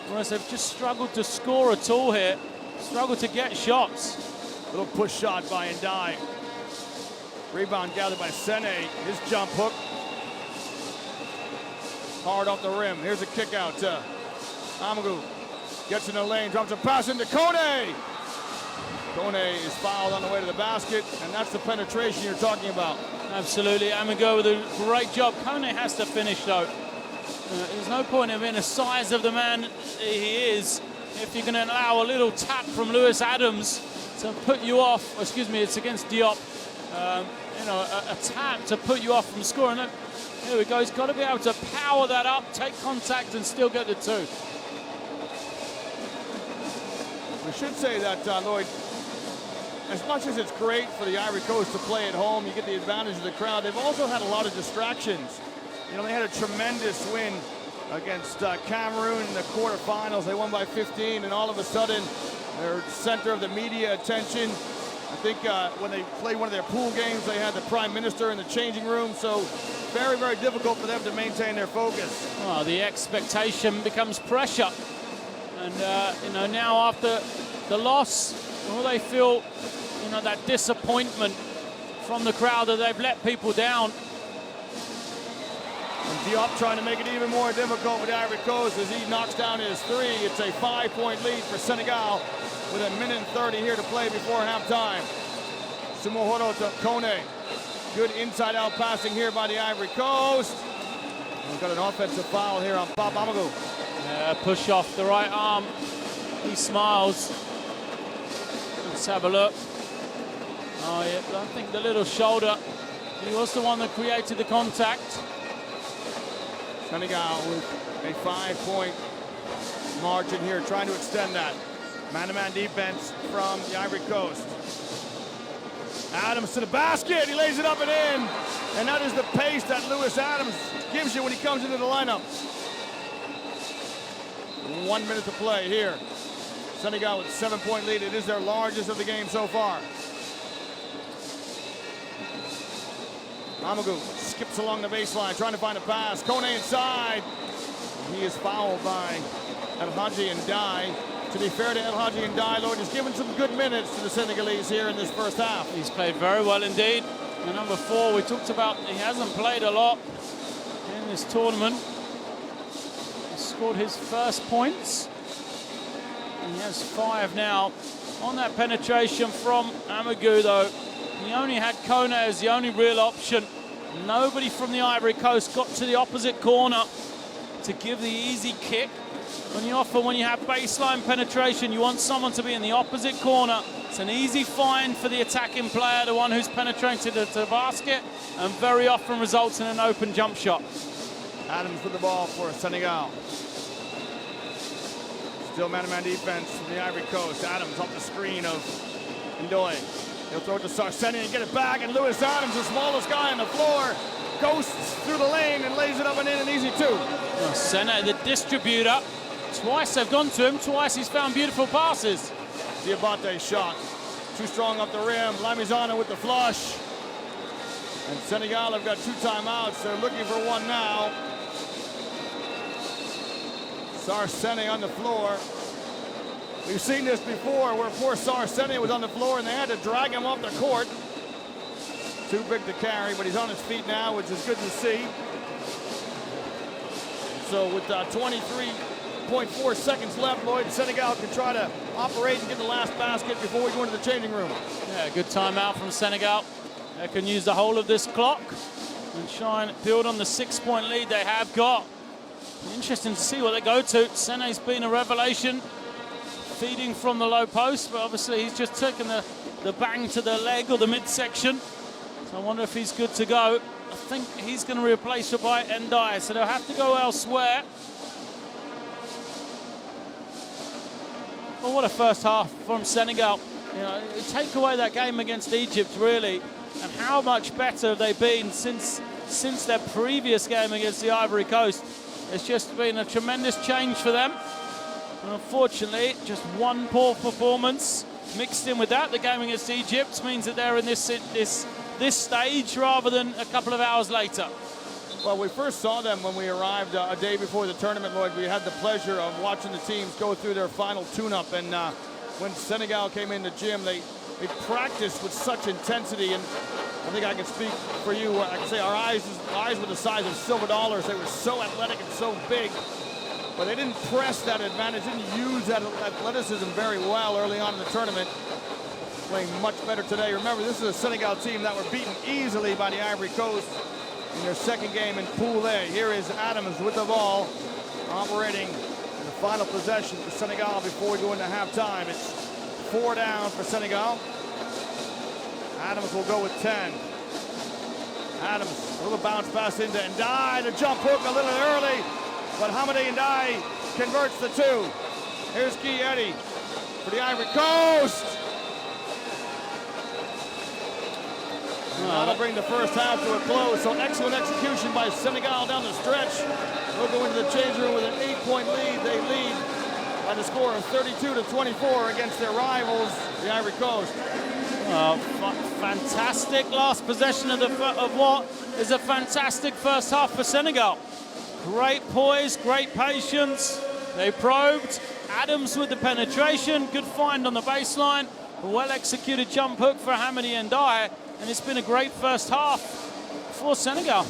whereas they've just struggled to score at all here. Struggled to get shots. Little push shot by Ndiaye. Rebound gathered by Sene. His jump hook. Hard off the rim. Here's a kick out to Amadou. Gets in the lane, drops a pass into Kone. Kone is fouled on the way to the basket, and that's the penetration you're talking about. Absolutely. Amadou with a great job. Kone has to finish, though. There's no point in being the size of the man he is if you're going to allow a little tap from Lewis Adams to put you off. Excuse me, it's against Diop. You know, a tap to put you off from scoring. Here we go. He's got to be able to power that up, take contact, and still get the two. We should say that, Lloyd, as much as it's great for the Ivory Coast to play at home, you get the advantage of the crowd, they've also had a lot of distractions. You know, they had a tremendous win against Cameroon in the quarterfinals. They won by 15, and all of a sudden, they're center of the media attention. I think when they played one of their pool games, they had the Prime Minister in the changing room, so very, very difficult for them to maintain their focus. Well, the expectation becomes pressure. And, you know, now after the loss, or they feel, you know, that disappointment from the crowd that they've let people down. And Diop trying to make it even more difficult with the Ivory Coast as he knocks down his three. It's a 5-point lead for Senegal with a minute and 30 here to play before halftime. Sumohoro to Kone. Good inside-out passing here by the Ivory Coast. We've got an offensive foul here on Pop Amagu. Yeah, push off the right arm. He smiles. Let's have a look. Oh, yeah, I think the little shoulder. He was the one that created the contact. Senegal with a 5-point margin here, trying to extend that. Man-to-man defense from the Ivory Coast. Adams to the basket, he lays it up and in. And that is the pace that Lewis Adams gives you when he comes into the lineup. 1 minute to play here. Senegal with a 7-point lead. It is their largest of the game so far. Amagu skips along the baseline, trying to find a pass. Kone inside. He is fouled by El Hadji and Dai. To be fair to El Hadji and Dai, Lord, has given some good minutes to the Senegalese here in this first half. He's played very well indeed. And number 4, we talked about, he hasn't played a lot in this tournament. He scored his first points. And he has 5 now. On that penetration from Amagu, though, he only had Kone as the only real option. Nobody from the Ivory Coast got to the opposite corner to give the easy kick. When you have baseline penetration, you want someone to be in the opposite corner. It's an easy find for the attacking player, the one who's penetrated to the basket, and very often results in an open jump shot. Adams with the ball for Senegal. Still man-to-man defense from the Ivory Coast. Adams off the screen of Ndoye. He'll throw it to Sarseni and get it back, and Lewis Adams, the smallest guy on the floor, ghosts through the lane and lays it up and in an easy 2. Well, Sene, the distributor, twice they've gone to him, twice he's found beautiful passes. Diabate's shot, too strong up the rim. Lamizana with the flush. And Senegal have got 2 timeouts. They're looking for one now. Sarseni on the floor. We've seen this before where poor Sarseni was on the floor and they had to drag him off the court. Too big to carry, but he's on his feet now, which is good to see. So with 23.4 seconds left, Lloyd, Senegal can try to operate and get the last basket before we go into the changing room. Yeah, good timeout from Senegal. They can use the whole of this clock and try and build on the 6-point lead they have got. Interesting to see what they go to. Sene's been a revelation, feeding from the low post, but obviously he's just taken the bang to the leg or the midsection. So I wonder if he's good to go. I think he's going to replace it by Ndai, so they'll have to go elsewhere. Well, what a first half from Senegal. You know, take away that game against Egypt, really, and how much better have they been since their previous game against the Ivory Coast. It's just been a tremendous change for them. And unfortunately, just one poor performance mixed in with that. The game against Egypt means that they're in this stage rather than a couple of hours later. Well, we first saw them when we arrived a day before the tournament, Lloyd. We had the pleasure of watching the teams go through their final tune-up. And when Senegal came in the gym, they practiced with such intensity. And I think I can speak for you. I can say our eyes were the size of silver dollars. They were so athletic and so big. But they didn't press that advantage, didn't use that athleticism very well early on in the tournament. Playing much better today. Remember, this is a Senegal team that were beaten easily by the Ivory Coast in their second game in Pool A. Here is Adams with the ball, operating in the final possession for Senegal before we go into halftime. It's 4 down for Senegal. Adams will go with 10. Adams, a little bounce pass into Ndai. The jump hook a little early, but Hamadi Ndai converts the 2. Here's Guy Eddy for the Ivory Coast. That'll bring the first half to a close. So excellent execution by Senegal down the stretch. They'll go into the change room with an 8-point lead. They lead by the score of 32-24 against their rivals, the Ivory Coast. Fantastic last possession of what is a fantastic first half for Senegal. Great poise, great patience. They probed, Adams with the penetration, good find on the baseline, a well-executed jump hook for Hamady Ndiaye, and it's been a great first half for Senegal.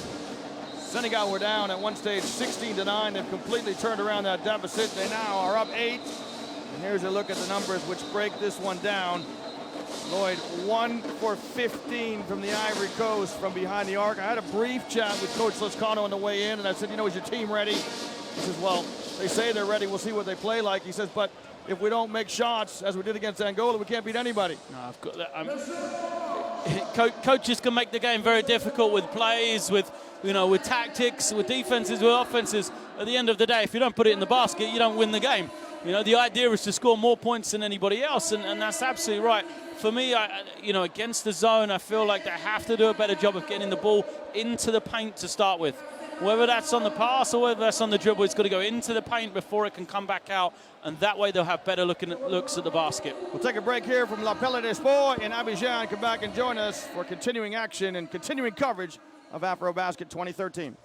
Senegal were down at one stage 16-9. They've completely turned around that deficit. They now are up 8. And here's a look at the numbers which break this one down. Lloyd, 1 for 15 from the Ivory Coast from behind the arc. I had a brief chat with Coach Lascano on the way in, and I said, you know, is your team ready? He says, well, they say they're ready. We'll see what they play like. He says, but if we don't make shots, as we did against Angola, we can't beat anybody. No, I've got that. Coaches can make the game very difficult with plays, with tactics, with defenses, with offenses. At the end of the day, if you don't put it in the basket, you don't win the game. You know, the idea is to score more points than anybody else, and that's absolutely right. For me, against the zone, I feel like they have to do a better job of getting the ball into the paint to start with. Whether that's on the pass or whether that's on the dribble, it's got to go into the paint before it can come back out, and that way they'll have better looks at the basket. We'll take a break here from La Pelle des Sports in Abidjan. Come back and join us for continuing action and continuing coverage of AfroBasket 2013.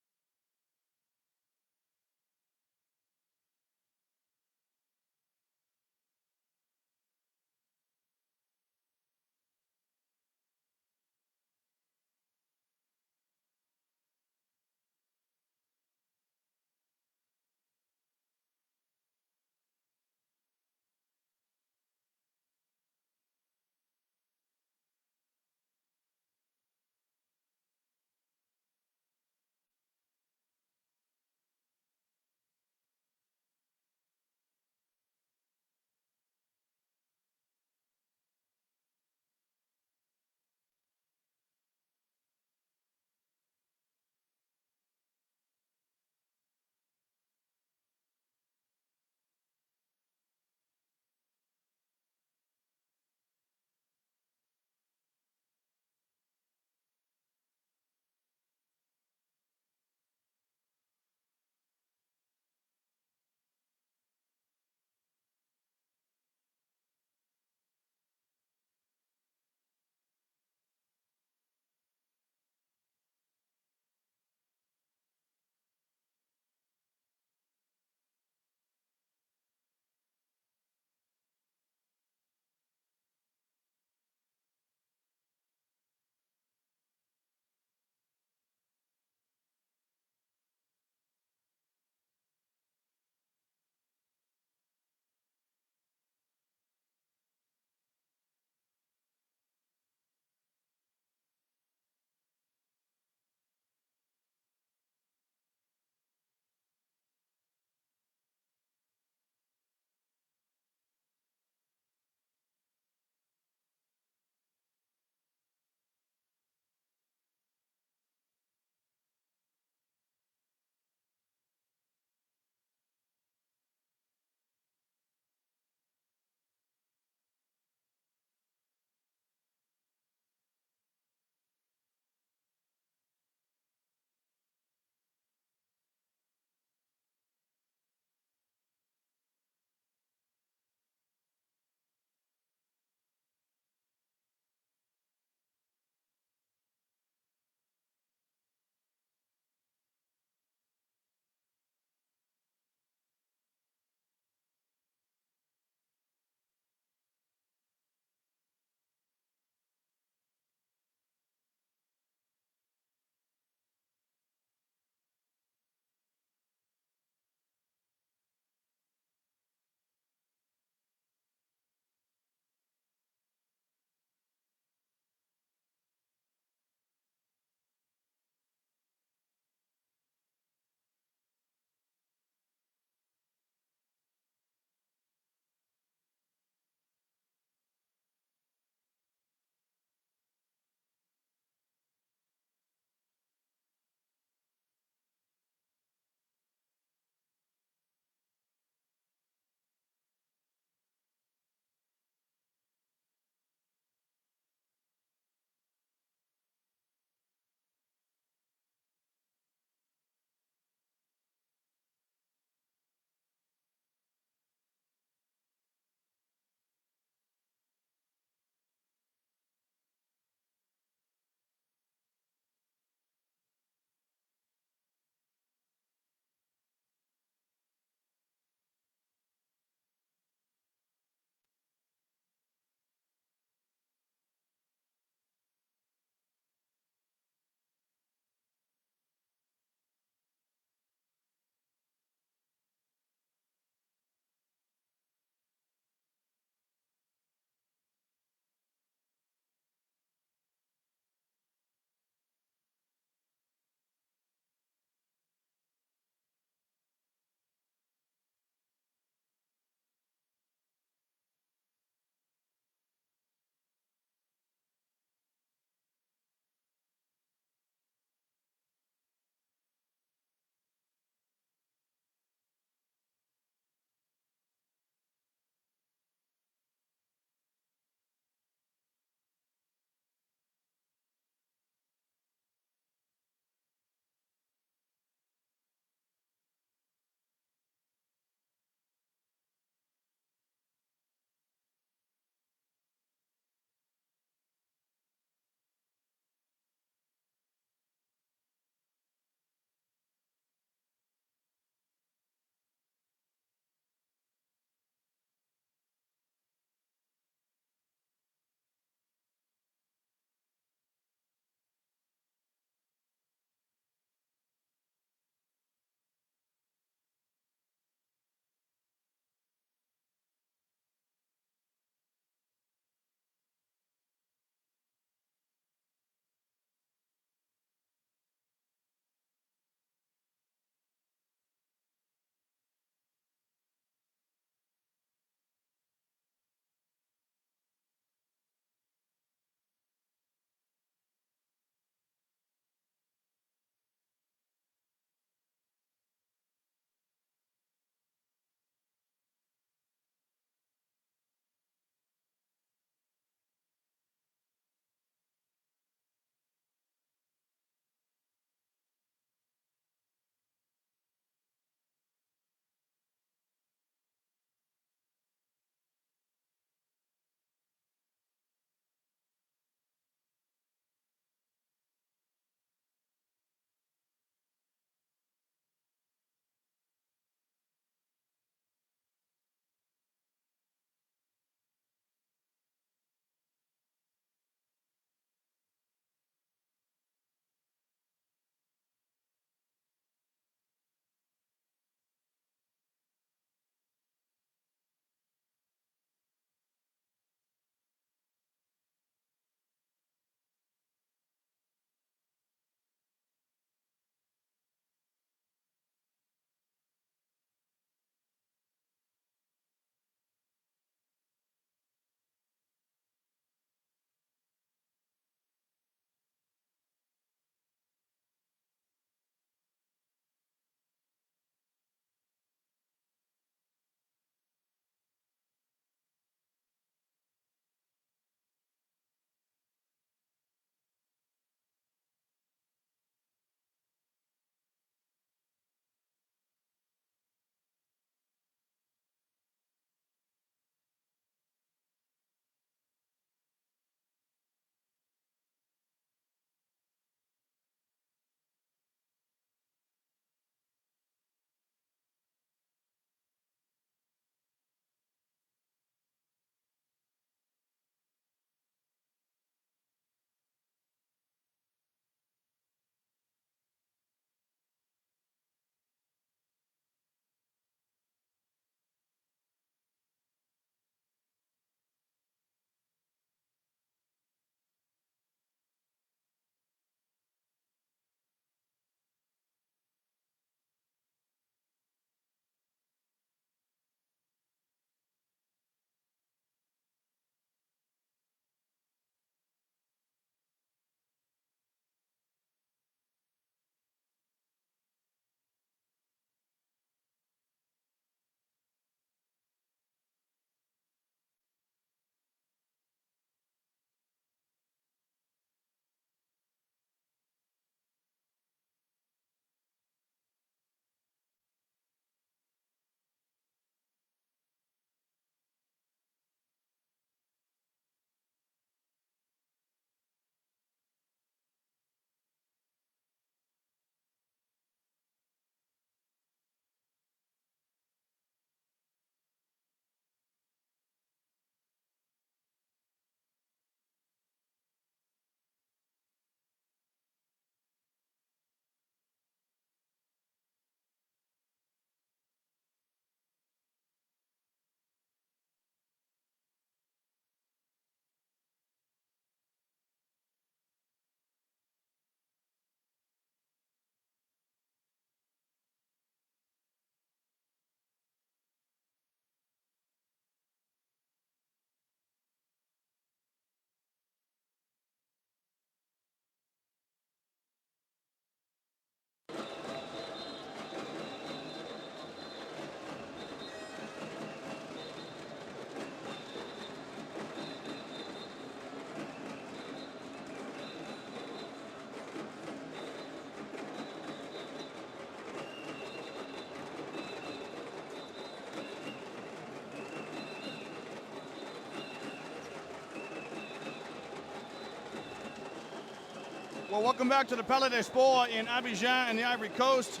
Well, welcome back to the Palais des Sports in Abidjan in the Ivory Coast.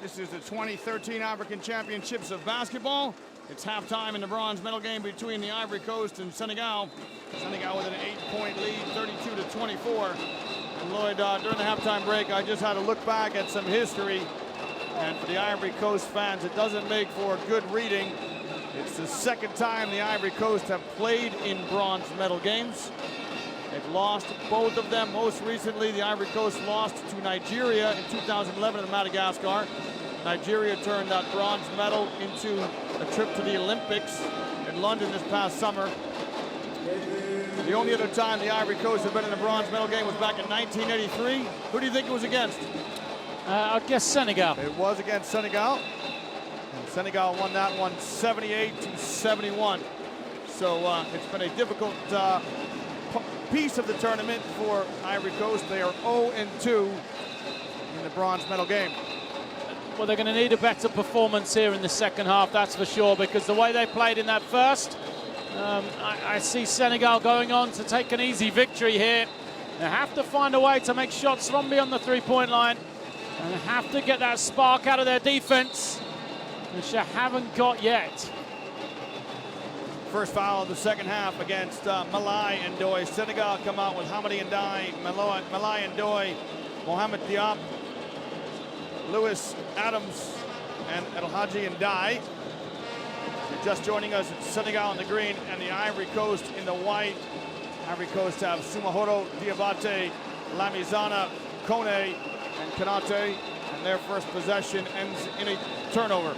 This is the 2013 African Championships of Basketball. It's halftime in the bronze medal game between the Ivory Coast and Senegal. Senegal with an 8-point lead, 32-24. And Lloyd, during the halftime break, I just had to look back at some history. And for the Ivory Coast fans, it doesn't make for good reading. It's the second time the Ivory Coast have played in bronze medal games. They've lost both of them. Most recently, the Ivory Coast lost to Nigeria in 2011 in Madagascar. Nigeria turned that bronze medal into a trip to the Olympics in London this past summer. The only other time the Ivory Coast have been in a bronze medal game was back in 1983. Who do you think it was against? I'd guess Senegal. It was against Senegal. And Senegal won that one 78-71. So it's been a difficult piece of the tournament for Ivory Coast. They are 0-2 in the bronze medal game. Well, they're going to need a better performance here in the second half, that's for sure, because the way they played in that first, I see Senegal going on to take an easy victory here. They have to find a way to make shots from beyond the three-point line, and they have to get that spark out of their defense, which they haven't got yet. First foul of the second half against Malai and Ndoye. Senegal come out with Hamadi Ndiaye, Malai and Ndoye, Mohamed Diop, Lewis Adams, and El Hadji Ndiaye. You're just joining us, it's Senegal in the green and the Ivory Coast in the white. Ivory Coast have Soumaoro Diabate, Lamizana, Kone, and Kanate, and their first possession ends in a turnover.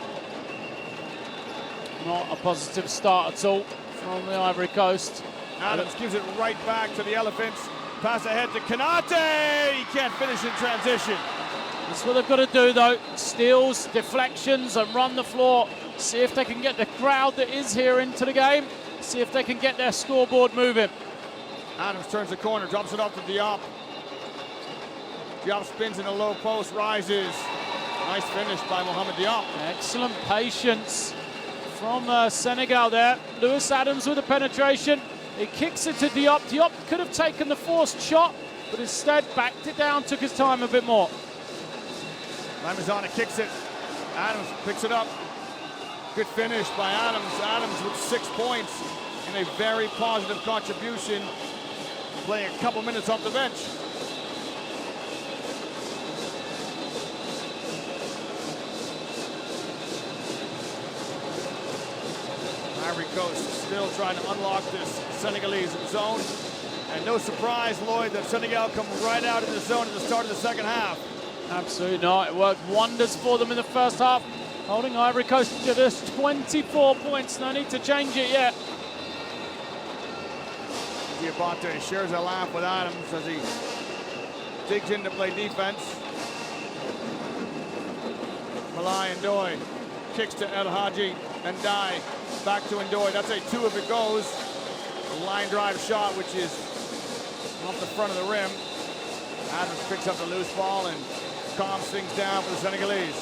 Not a positive start at all from the Ivory Coast. Adams gives it right back to the Elephants. Pass ahead to Kanate. He can't finish in transition. That's what they've got to do, though. Steals, deflections, and run the floor. See if they can get the crowd that is here into the game. See if they can get their scoreboard moving. Adams turns the corner, drops it off to Diop. Diop spins in a low post, rises. Nice finish by Mohamed Diop. Excellent patience from Senegal there. Lewis Adams with the penetration. He kicks it to Diop. Diop could have taken the forced shot, but instead backed it down, took his time a bit more. Lamizana kicks it. Adams picks it up. Good finish by Adams. Adams with 6 points and a very positive contribution, playing a couple minutes off the bench. Ivory Coast still trying to unlock this Senegalese zone. And no surprise, Lloyd, that Senegal come right out in the zone at the start of the second half. Absolutely not. It worked wonders for them in the first half, holding Ivory Coast to just 24 points. No need to change it yet. Diabate shares a laugh with Adams as he digs in to play defense. Malai and Ndoye kicks to El Hadji and Ndiaye. Back to Ndoye. That's a 2 if it goes. A line drive shot, which is off the front of the rim. Adams picks up the loose ball and calms things down for the Senegalese.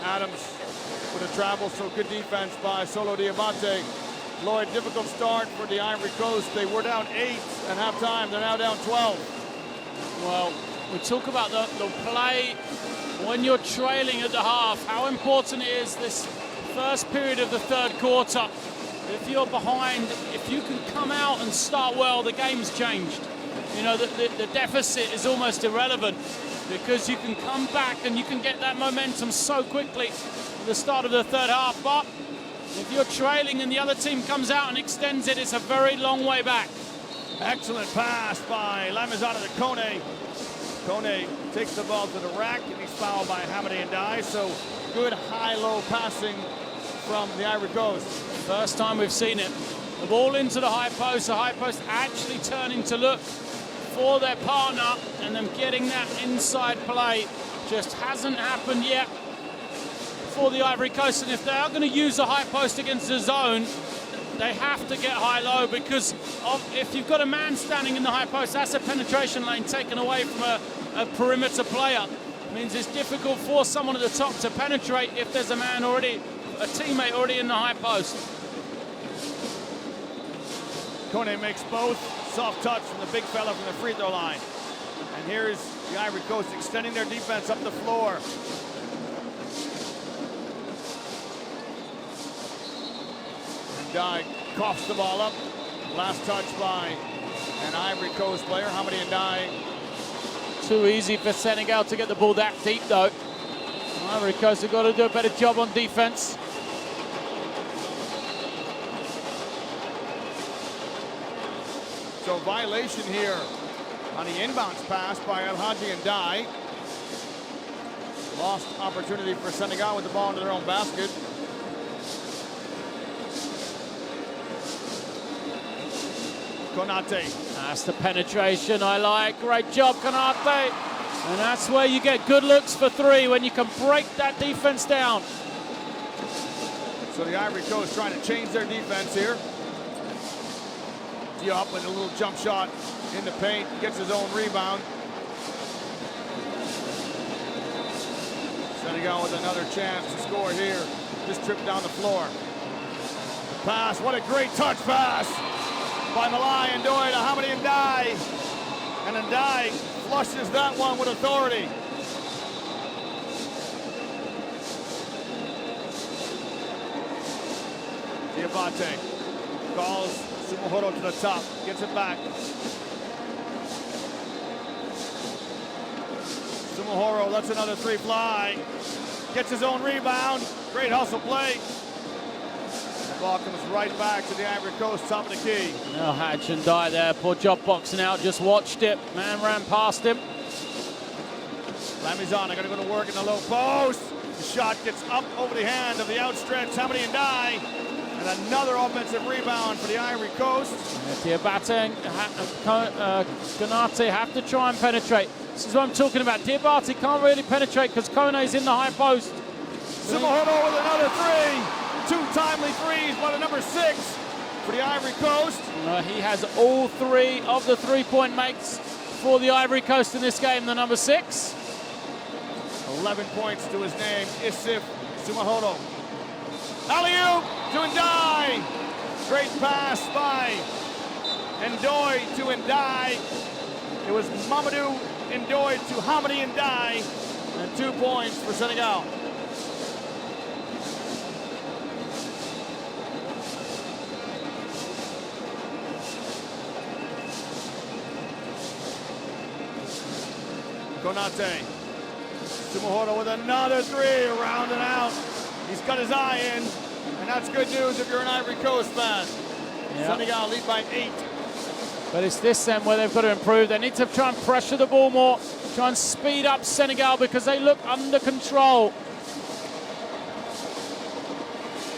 Adams with a travel, so good defense by Solo Diabate. Lloyd, difficult start for the Ivory Coast. They were down 8 at halftime. They're now down 12. Well, we talk about the play when you're trailing at the half, how important it is this first period of the third quarter. If you're behind, if you can come out and start well, the game's changed. You know, the deficit is almost irrelevant because you can come back and you can get that momentum so quickly at the start of the third half. But if you're trailing and the other team comes out and extends it, it's a very long way back. Excellent pass by Lamizana to Kone. Kone takes the ball to the rack and he's fouled by Hamadi Ndiaye. So good high-low passing from the Ivory Coast. First time we've seen it. The ball into the high post actually turning to look for their partner and them getting that inside play. Just hasn't happened yet for the Ivory Coast. And if they are going to use the high post against the zone, they have to get high-low because if you've got a man standing in the high post, that's a penetration lane taken away from a perimeter player. It means it's difficult for someone at the top to penetrate if there's a man already a teammate already in the high post. Kone makes both. Soft touch from the big fella from the free throw line. And here's the Ivory Coast extending their defense up the floor. And Dye coughs the ball up. Last touch by an Ivory Coast player. Hamadi and Dye. Too easy for Senegal to get the ball that deep, though. Ivory Coast have got to do a better job on defense. So violation here on the inbounds pass by El Hadji and Dye. Lost opportunity for Senegal with the ball into their own basket. Konate. That's the penetration I like. Great job, Konate. And that's where you get good looks for three, when you can break that defense down. So the Ivory Coast trying to change their defense here. Diop with a little jump shot in the paint, gets his own rebound. Senegal with another chance to score here. Just tripped down the floor. The pass, what a great touch pass by Malai and Ndoye to Hamadi and Dye. And Ndoye flushes that one with authority. Diabate calls Sumuhoro to the top, gets it back. Sumuhoro lets another three fly, gets his own rebound. Great hustle play. The ball comes right back to the Ivory Coast, top of the key. Now Hatch and Dye there, poor job boxing out, just watched it. Man ran past him. Lamizana gonna go to work in the low post. The shot gets up over the hand of the outstretched Hamadi and Dye. And another offensive rebound for the Ivory Coast. Diabate and Konate have to try and penetrate. This is what I'm talking about. Diabate can't really penetrate because Kone's in the high post. Sumuhoro with another three. Two timely threes by the number 6 for the Ivory Coast. He has all three of the three-point makes for the Ivory Coast in this game, the number 6. 11 points to his name, Isif Sumuhoro. Alley-oop to Ndoye. Great pass by Ndoye to Ndoye. It was Mamadou Ndoye to Hamadi Ndoye. And 2 points for Senegal. Konate. Sumuhoro with another three, around and out. He's got his eye in, and that's good news if you're an Ivory Coast fan. Yep. Senegal lead by 8. But it's this end where they've got to improve. They need to try and pressure the ball more, try and speed up Senegal because they look under control.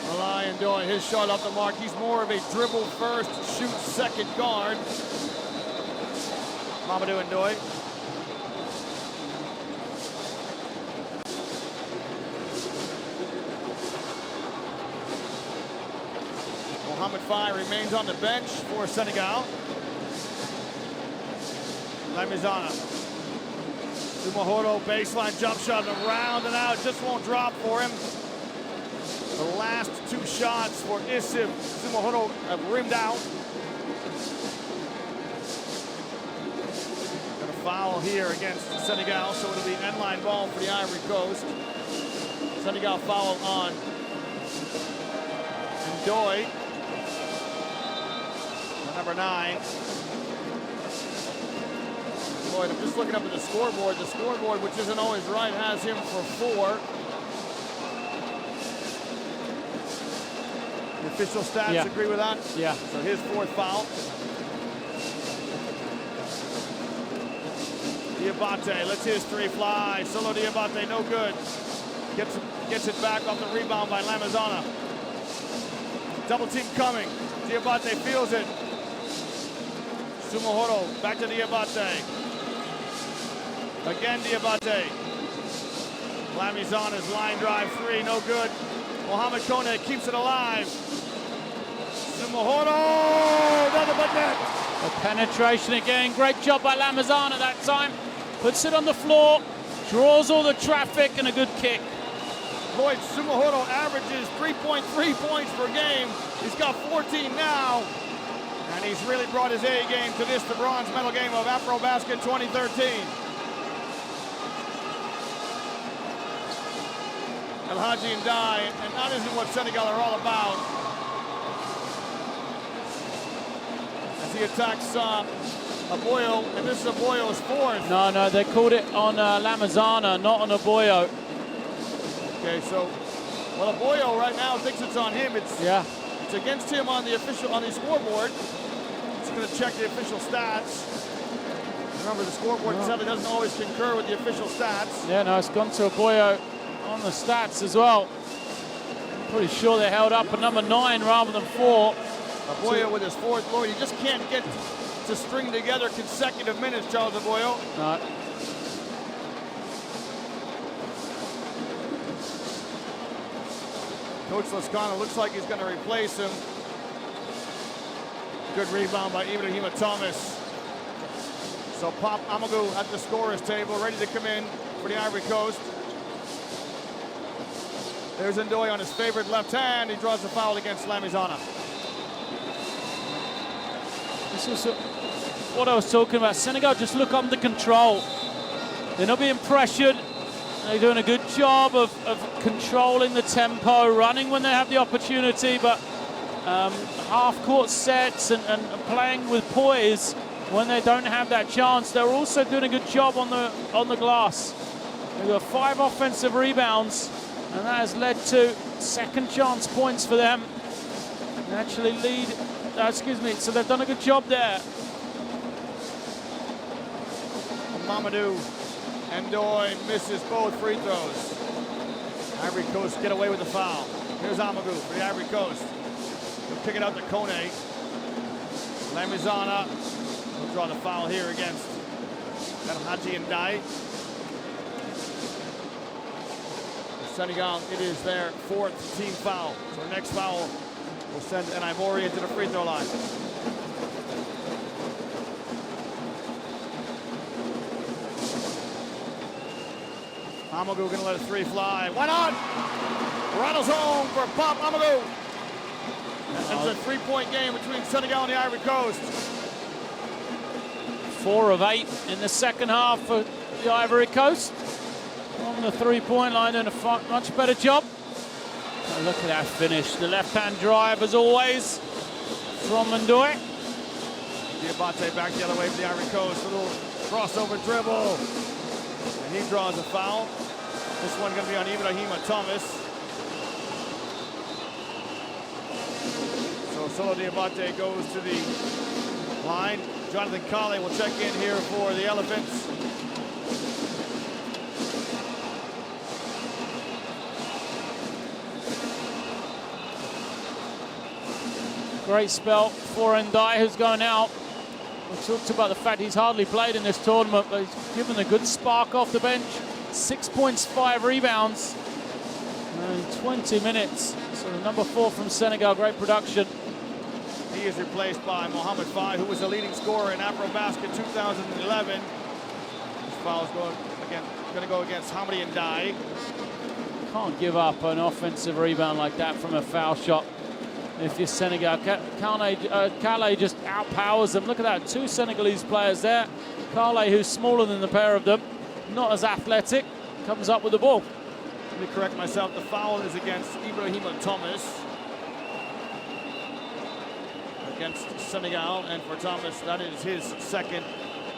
Malai and Ndoye, his shot off the mark. He's more of a dribble first, shoot second guard. Mamadou Ndoye. Mohamed Faye remains on the bench for Senegal. Lamizana. Sumuhoro baseline jump shot around and out, just won't drop for him. The last 2 shots for Isif Sumuhoro have rimmed out. Got a foul here against Senegal, so it'll be an end-line ball for the Ivory Coast. Senegal foul on Ndoye. Number 9. Boy, I'm just looking up at the scoreboard. The scoreboard, which isn't always right, has him for 4. The official stats agree with that? Yeah. So his 4th foul. Diabate lets his 3 fly. Solo Diabate, no good. Gets it back off the rebound by Lamizana. Double team coming. Diabate feels it. Sumuhoro back to Diabate. Again Diabate. Lamizana's line drive 3, no good. Mohamed Kone keeps it alive. Sumuhoro, nothing but net. The penetration again. Great job by Lamizana that time. Puts it on the floor, draws all the traffic, and a good kick. Lloyd Sumuhoro averages 3.3 points per game. He's got 14 now. And he's really brought his A game to this, the bronze medal game of AfroBasket 2013. El Hadji Ndiaye, and that isn't what Senegal are all about. As he attacks Aboyo, and this is Aboyo's fourth. No, they called it on Lamazana, not on Aboyo. Okay, so, well, Aboyo right now thinks it's on him. It's against him on the scoreboard. It's going to check the official stats. Remember, the scoreboard sadly doesn't always concur with the official stats. Yeah, no, it's gone to Aboyo on the stats as well. I'm pretty sure they held up a number 9 rather than 4. Aboyo with his fourth, Lloyd. He just can't get to string together consecutive minutes, Charles Aboyo. No. Coach Lascano looks like he's going to replace him. Good rebound by Ibrahima Thomas. So Pop Amagu at the scorer's table, ready to come in for the Ivory Coast. There's Ndoye on his favorite left hand. He draws the foul against Lamizana. This is what I was talking about. Senegal just look under control. They're not being pressured. They're doing a good job of controlling the tempo, running when they have the opportunity, but half-court sets and playing with poise when they don't have that chance. They're also doing a good job on the glass. They've got 5 offensive rebounds, and that has led to second chance points for them. They actually lead, so they've done a good job there. Mamadou Ndoye misses both free throws. Ivory Coast get away with the foul. Here's Amagu for the Ivory Coast. He'll kick it out to Kone. Lamizana will draw the foul here against El Hadji Ndiaye. Senegal, it is their 4th team foul. So our next foul will send Ivory into the free throw line. Amagu gonna let a 3 fly. Why not? Rattles home for Pop Amagu. It's a 3-point game between Senegal and the Ivory Coast. 4 of 8 in the second half for the Ivory Coast. On the 3-point line, doing a much better job. Oh, look at that finish. The left-hand drive, as always, from Ndoye. Diabate back the other way for the Ivory Coast. A little crossover dribble. And he draws a foul. This one going to be on Ibrahima Thomas. So Solo Diabate goes to the line. Jonathan Colley will check in here for the Elephants. Great spell for Ndiaye, who's going out. We talked about the fact he's hardly played in this tournament, but he's given a good spark off the bench. 6 points, 5 rebounds. 20 minutes. So the number 4 from Senegal, great production. He is replaced by Mohamed Faye, who was the leading scorer in AfroBasket 2011. This foul is going to go against Hamadi Ndiaye. Can't give up an offensive rebound like that from a foul shot. If you're Senegal, Kale just outpowers them. Look at that, 2 Senegalese players there. Kale, who's smaller than the pair of them, not as athletic, comes up with the ball. Let me correct myself, the foul is against Ibrahima Thomas. Against Senegal, and for Thomas, that is his second.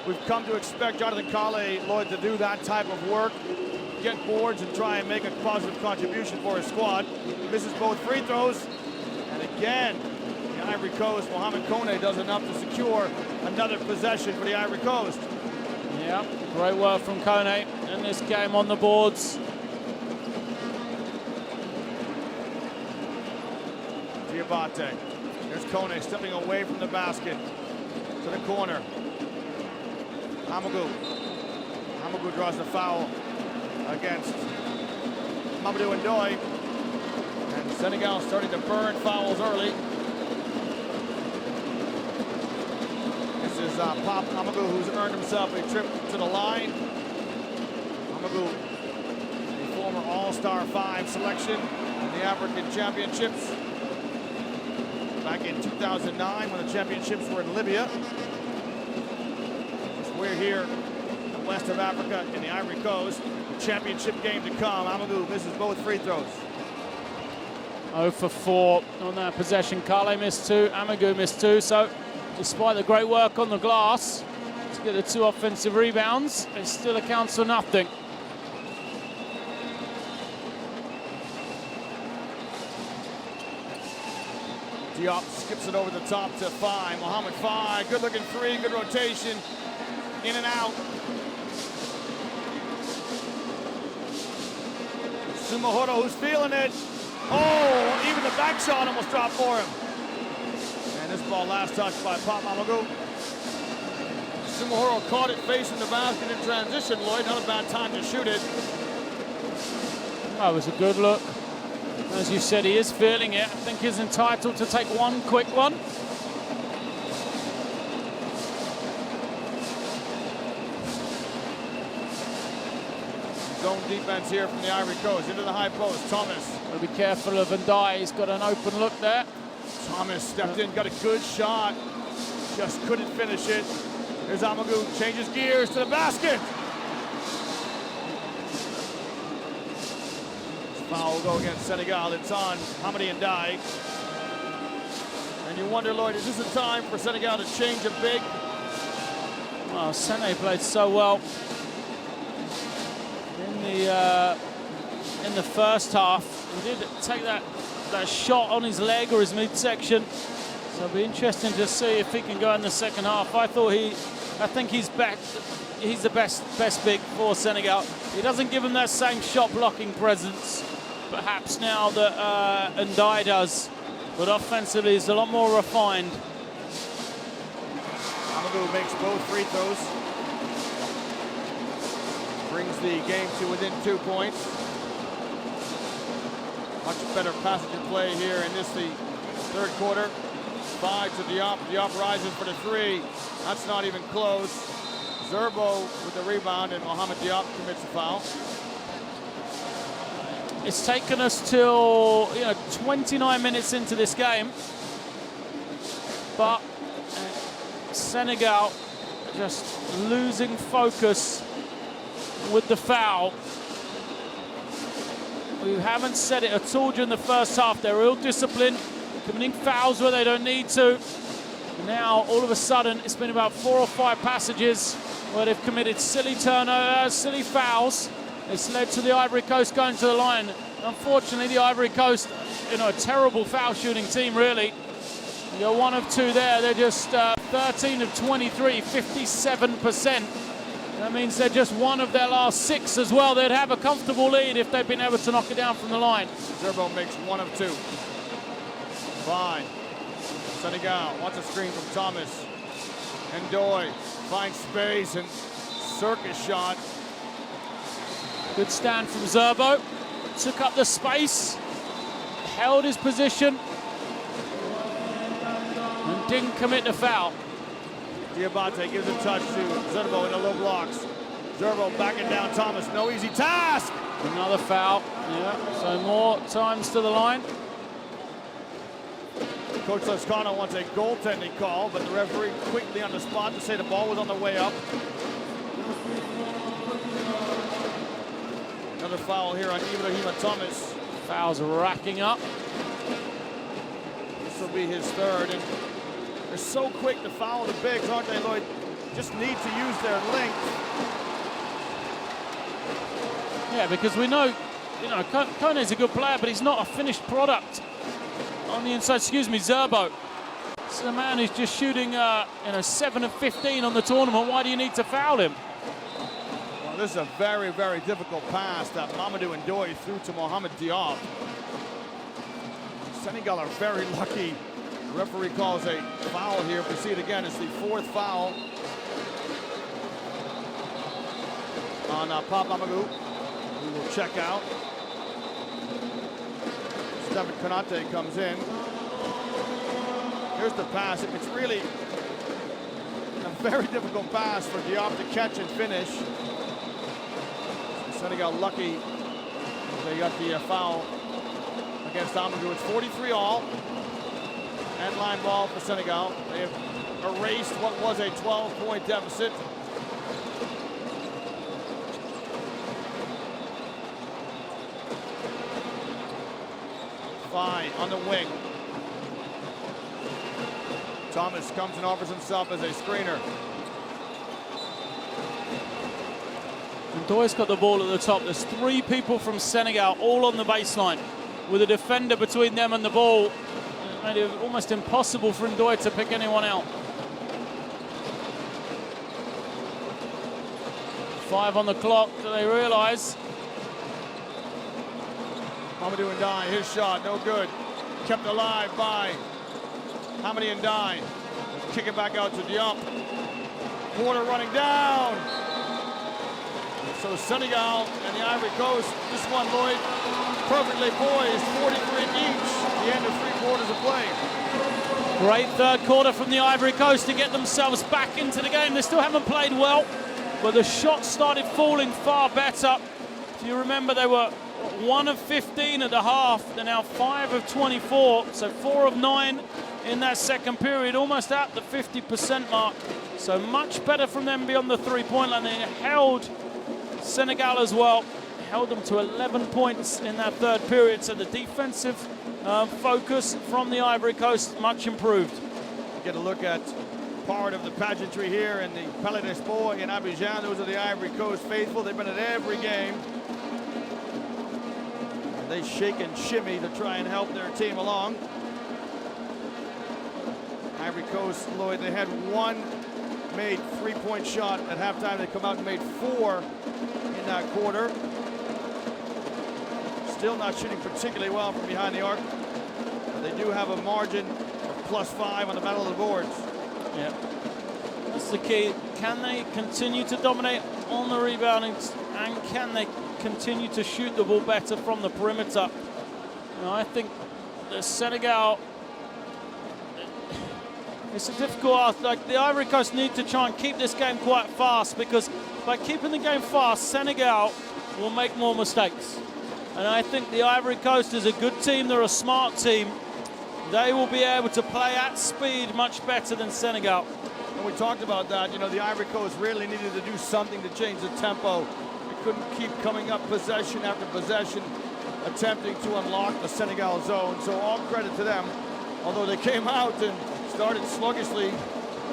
We've come to expect Jonathan Kale, Lloyd, to do that type of work, get boards and try and make a positive contribution for his squad. He misses both free throws. And again, the Ivory Coast, Mohamed Kone does enough to secure another possession for the Ivory Coast. Yeah, great work from Kone in this game on the boards. Diabate. There's Kone stepping away from the basket to the corner. Amagu. Amagu draws the foul against Mamadou Ndoye. And Senegal starting to burn fouls early. This is Pop Amagu, who's earned himself a trip to the line. Amagu, a former All-Star 5 selection in the African Championships back in 2009 when the championships were in Libya. We're here in the west of Africa in the Ivory Coast. Championship game to come. Amadou misses both free throws. 0 for 4 on that possession. Kale missed 2, Amadou missed 2. So despite the great work on the glass to get the 2 offensive rebounds, it still accounts for nothing. Diop skips it over the top to 5. Mohamed 5. Good looking 3. Good rotation. In and out. Sumohoro, who's feeling it. Oh, even the back shot almost dropped for him. And this ball last touched by Pop Mamagu. Sumohoro caught it facing the basket in transition, Lloyd. Not a bad time to shoot it. That was a good look. As you said, he is feeling it. I think he's entitled to take one quick one. Zone defense here from the Ivory Coast into the high post. Thomas. Gotta be careful of Ndai. He's got an open look there. Thomas stepped in, got a good shot. Just couldn't finish it. Here's Amagu, changes gears to the basket. Foul will go against Senegal. It's on Hamadi Ndai. And you wonder, Lloyd, is this a time for Senegal to change a big? Well, Sene played so well in the first half. He did take that shot on his leg or his midsection. So it'll be interesting to see if he can go in the second half. I think he's back. He's the best big for Senegal. He doesn't give him that same shot blocking presence, perhaps now that Ndai does. But offensively, he's a lot more refined. Amadou makes both free throws. Brings the game to within 2 points. Much better passage and play here in the third quarter. 5 to Diop. Diop rises for the 3. That's not even close. Zerbo with the rebound, and Mohamed Diop commits a foul. It's taken us till 29 minutes into this game, but Senegal just losing focus with the foul. We haven't said it at all during the first half. They're real disciplined, committing fouls where they don't need to. And now, all of a sudden, it's been about 4 or 5 passages where they've committed silly turnovers, silly fouls. It's led to the Ivory Coast going to the line. Unfortunately, the Ivory Coast, a terrible foul shooting team, really. You go 1 of 2 there. They're just 13 of 23, 57%. That means they're just 1 of their last 6 as well. They'd have a comfortable lead if they'd been able to knock it down from the line. Zerbo makes 1 of 2. Fine. Senegal wants a screen from Thomas. Ndoye finds space and circus shot. Good stand from Zerbo. Took up the space, held his position, and didn't commit the foul. Diabate gives a touch to Zerbo in the low blocks. Zerbo backing down Thomas. No easy task. Another foul. Yeah, so more times to the line. Coach Lascano wants a goaltending call, but the referee quickly on the spot to say the ball was on the way up. Another foul here on Ibrahima Thomas. Fouls racking up. This will be his 3rd, and they're so quick to foul the bigs, aren't they, Lloyd? Just need to use their length. Yeah, because we know, Kone's a good player, but he's not a finished product on the inside. Excuse me, Zerbo. This is a man who's just shooting, 7 of 15 on the tournament. Why do you need to foul him? Well, this is a very, very difficult pass that Mamadou Ndoye threw to Mohamed Diop. Senegal are very lucky. The referee calls a foul here. If we see it again, it's the 4th foul on Pop Mamadou, who will check out. Stephen Konate comes in. Here's the pass. It's really a very difficult pass for Diop to catch and finish. Senegal lucky They got the foul against Amadou. It's 43 all. End line ball for Senegal. They have erased what was a 12-point deficit. Fine on the wing. Thomas comes and offers himself as a screener. Ndoye's got the ball at the top. There's 3 people from Senegal all on the baseline with a defender between them and the ball. It made it almost impossible for Ndoye to pick anyone out. 5 on the clock, do they realize? Mamadou Ndiaye, his shot, no good. Kept alive by Hamady Ndiaye. Kick it back out to Diop. Porter running down. So Senegal and the Ivory Coast, this one, Lloyd, perfectly poised, 43 each, the end of 3 quarters of play. Great third quarter from the Ivory Coast to get themselves back into the game. They still haven't played well, but the shots started falling far better. If you remember, they were 1 of 15 at the half. They're now 5 of 24, so 4 of 9 in that second period, almost at the 50% mark. So much better from them beyond the 3-point line. They held Senegal as well, held them to 11 points in that third period. So the defensive focus from the Ivory Coast much improved. Get a look at part of the pageantry here in the Palais des Sports in Abidjan. Those are the Ivory Coast faithful. They've been at every game. And they shake and shimmy to try and help their team along. Ivory Coast, Lloyd, they had 1 made 3-point shot at halftime. They come out and made 4 in that quarter. Still not shooting particularly well from behind the arc. But they do have a margin of +5 on the battle of the boards. Yeah, that's the key. Can they continue to dominate on the rebounding, and can they continue to shoot the ball better from the perimeter? You know, I think the Senegal, it's a difficult ask. Like, the Ivory Coast need to try and keep this game quite fast, because by keeping the game fast, Senegal will make more mistakes. And I think the Ivory Coast is a good team. They're a smart team. They will be able to play at speed much better than Senegal. And we talked about that. You know, the Ivory Coast really needed to do something to change the tempo. They couldn't keep coming up possession after possession, attempting to unlock the Senegal zone. So all credit to them. Although they came out and started sluggishly,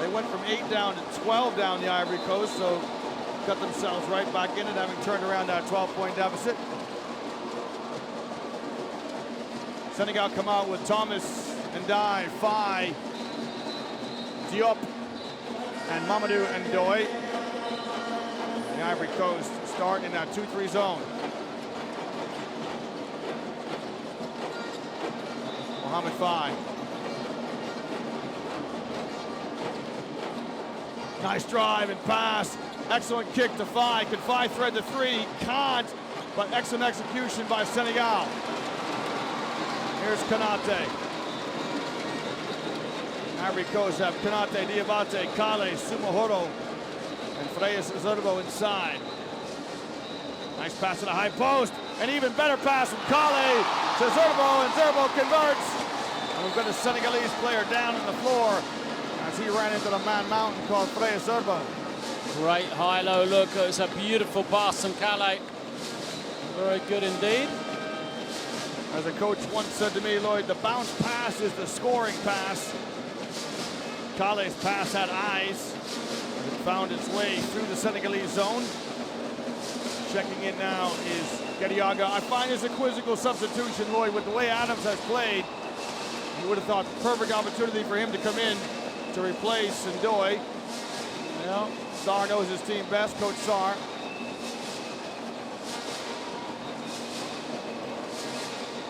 they went from 8 down to 12 down the Ivory Coast. So got themselves right back in it, having turned around that 12-point deficit. Senegal come out with Thomas, Ndiaye, Faye, Diop, and Mamadou Ndoye. The Ivory Coast starting in that 2-3 zone. Mohamed Faye. Nice drive and pass. Excellent kick to Faye. Can Faye thread the 3? Can't, but excellent execution by Senegal. Here's Konate. Ivory Coast have Konate, Diabate, Kale, Sumohoro, and Freyas Zerbo inside. Nice pass to the high post. An even better pass from Kale to Zerbo, and Zerbo converts. And we've got a Senegalese player down on the floor as he ran into the man mountain called Freyas Zerbo. Great high-low look. It's a beautiful pass from Kale. Very good indeed. As a coach once said to me, Lloyd, the bounce pass is the scoring pass. Kale's pass had eyes. It found its way through the Senegalese zone. Checking in now is Gadiaga. I find this a quizzical substitution, Lloyd, with the way Adams has played. You would have thought perfect opportunity for him to come in to replace Ndoye. Well, Sarr knows his team best, Coach Sarr.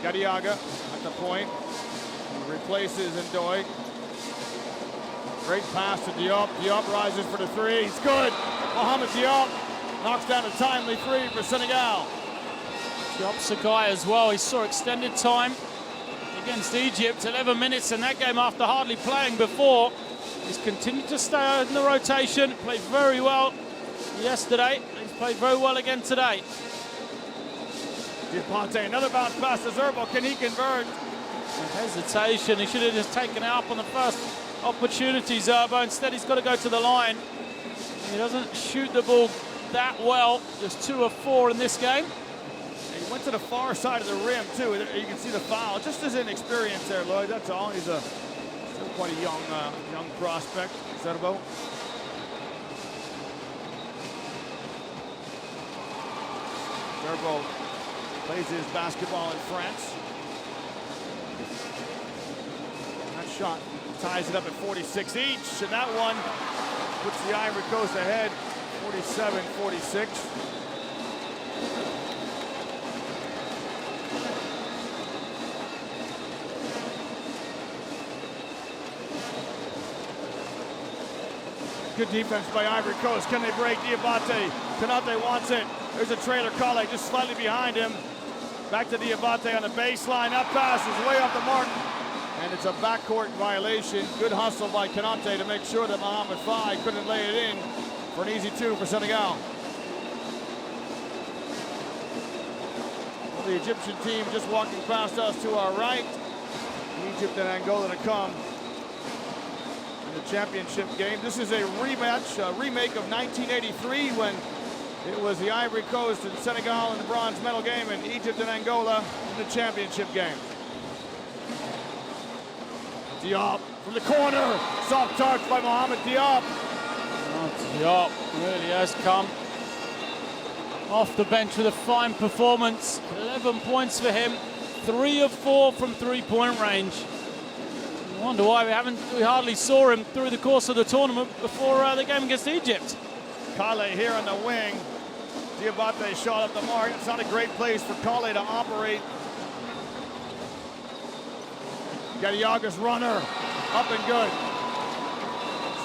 Gadiaga at the point, replaces Ndoye. Great pass to Diop. Diop rises for the 3. It's good. Mohamed Diop knocks down a timely 3 for Senegal. Diop's a guy as well. He saw extended time against Egypt, 11 minutes in that game after hardly playing before. He's continued to stay in the rotation. Played very well yesterday. He's played very well again today. Diabate, another bounce pass to Zerbo. Can he convert? Hesitation. He should have just taken it up on the first opportunity, Zerbo. Instead, he's got to go to the line. He doesn't shoot the ball that well. Just 2 of 4 in this game. He went to the far side of the rim, too. You can see the foul. Just his inexperience there, Lloyd. That's all. He's still quite a young prospect. Zerbo. Zerbo plays his basketball in France. That shot ties it up at 46 each, and that one puts the Ivory Coast ahead, 47-46. Good defense by Ivory Coast. Can they break Diabate? Konate wants it. There's a trailer Kale just slightly behind him. Back to Diabate on the baseline. That pass is way off the mark. And it's a backcourt violation. Good hustle by Konate to make sure that Mohamed Faye couldn't lay it in for an easy 2 for Senegal. Well, the Egyptian team just walking past us to our right. Egypt and Angola to come in the championship game. This is a rematch, a remake of 1983 when it was the Ivory Coast and Senegal in the bronze medal game and Egypt and Angola in the championship game. Diop from the corner. Soft touch by Mohamed Diop. Oh, Diop really has come off the bench with a fine performance. 11 points for him. 3 of 4 from three-point range. I wonder why we hardly saw him through the course of the tournament before the game against Egypt. Kale here on the wing. Diabate shot up the mark. It's not a great place for Kale to operate. Gadiaga's runner, up and good.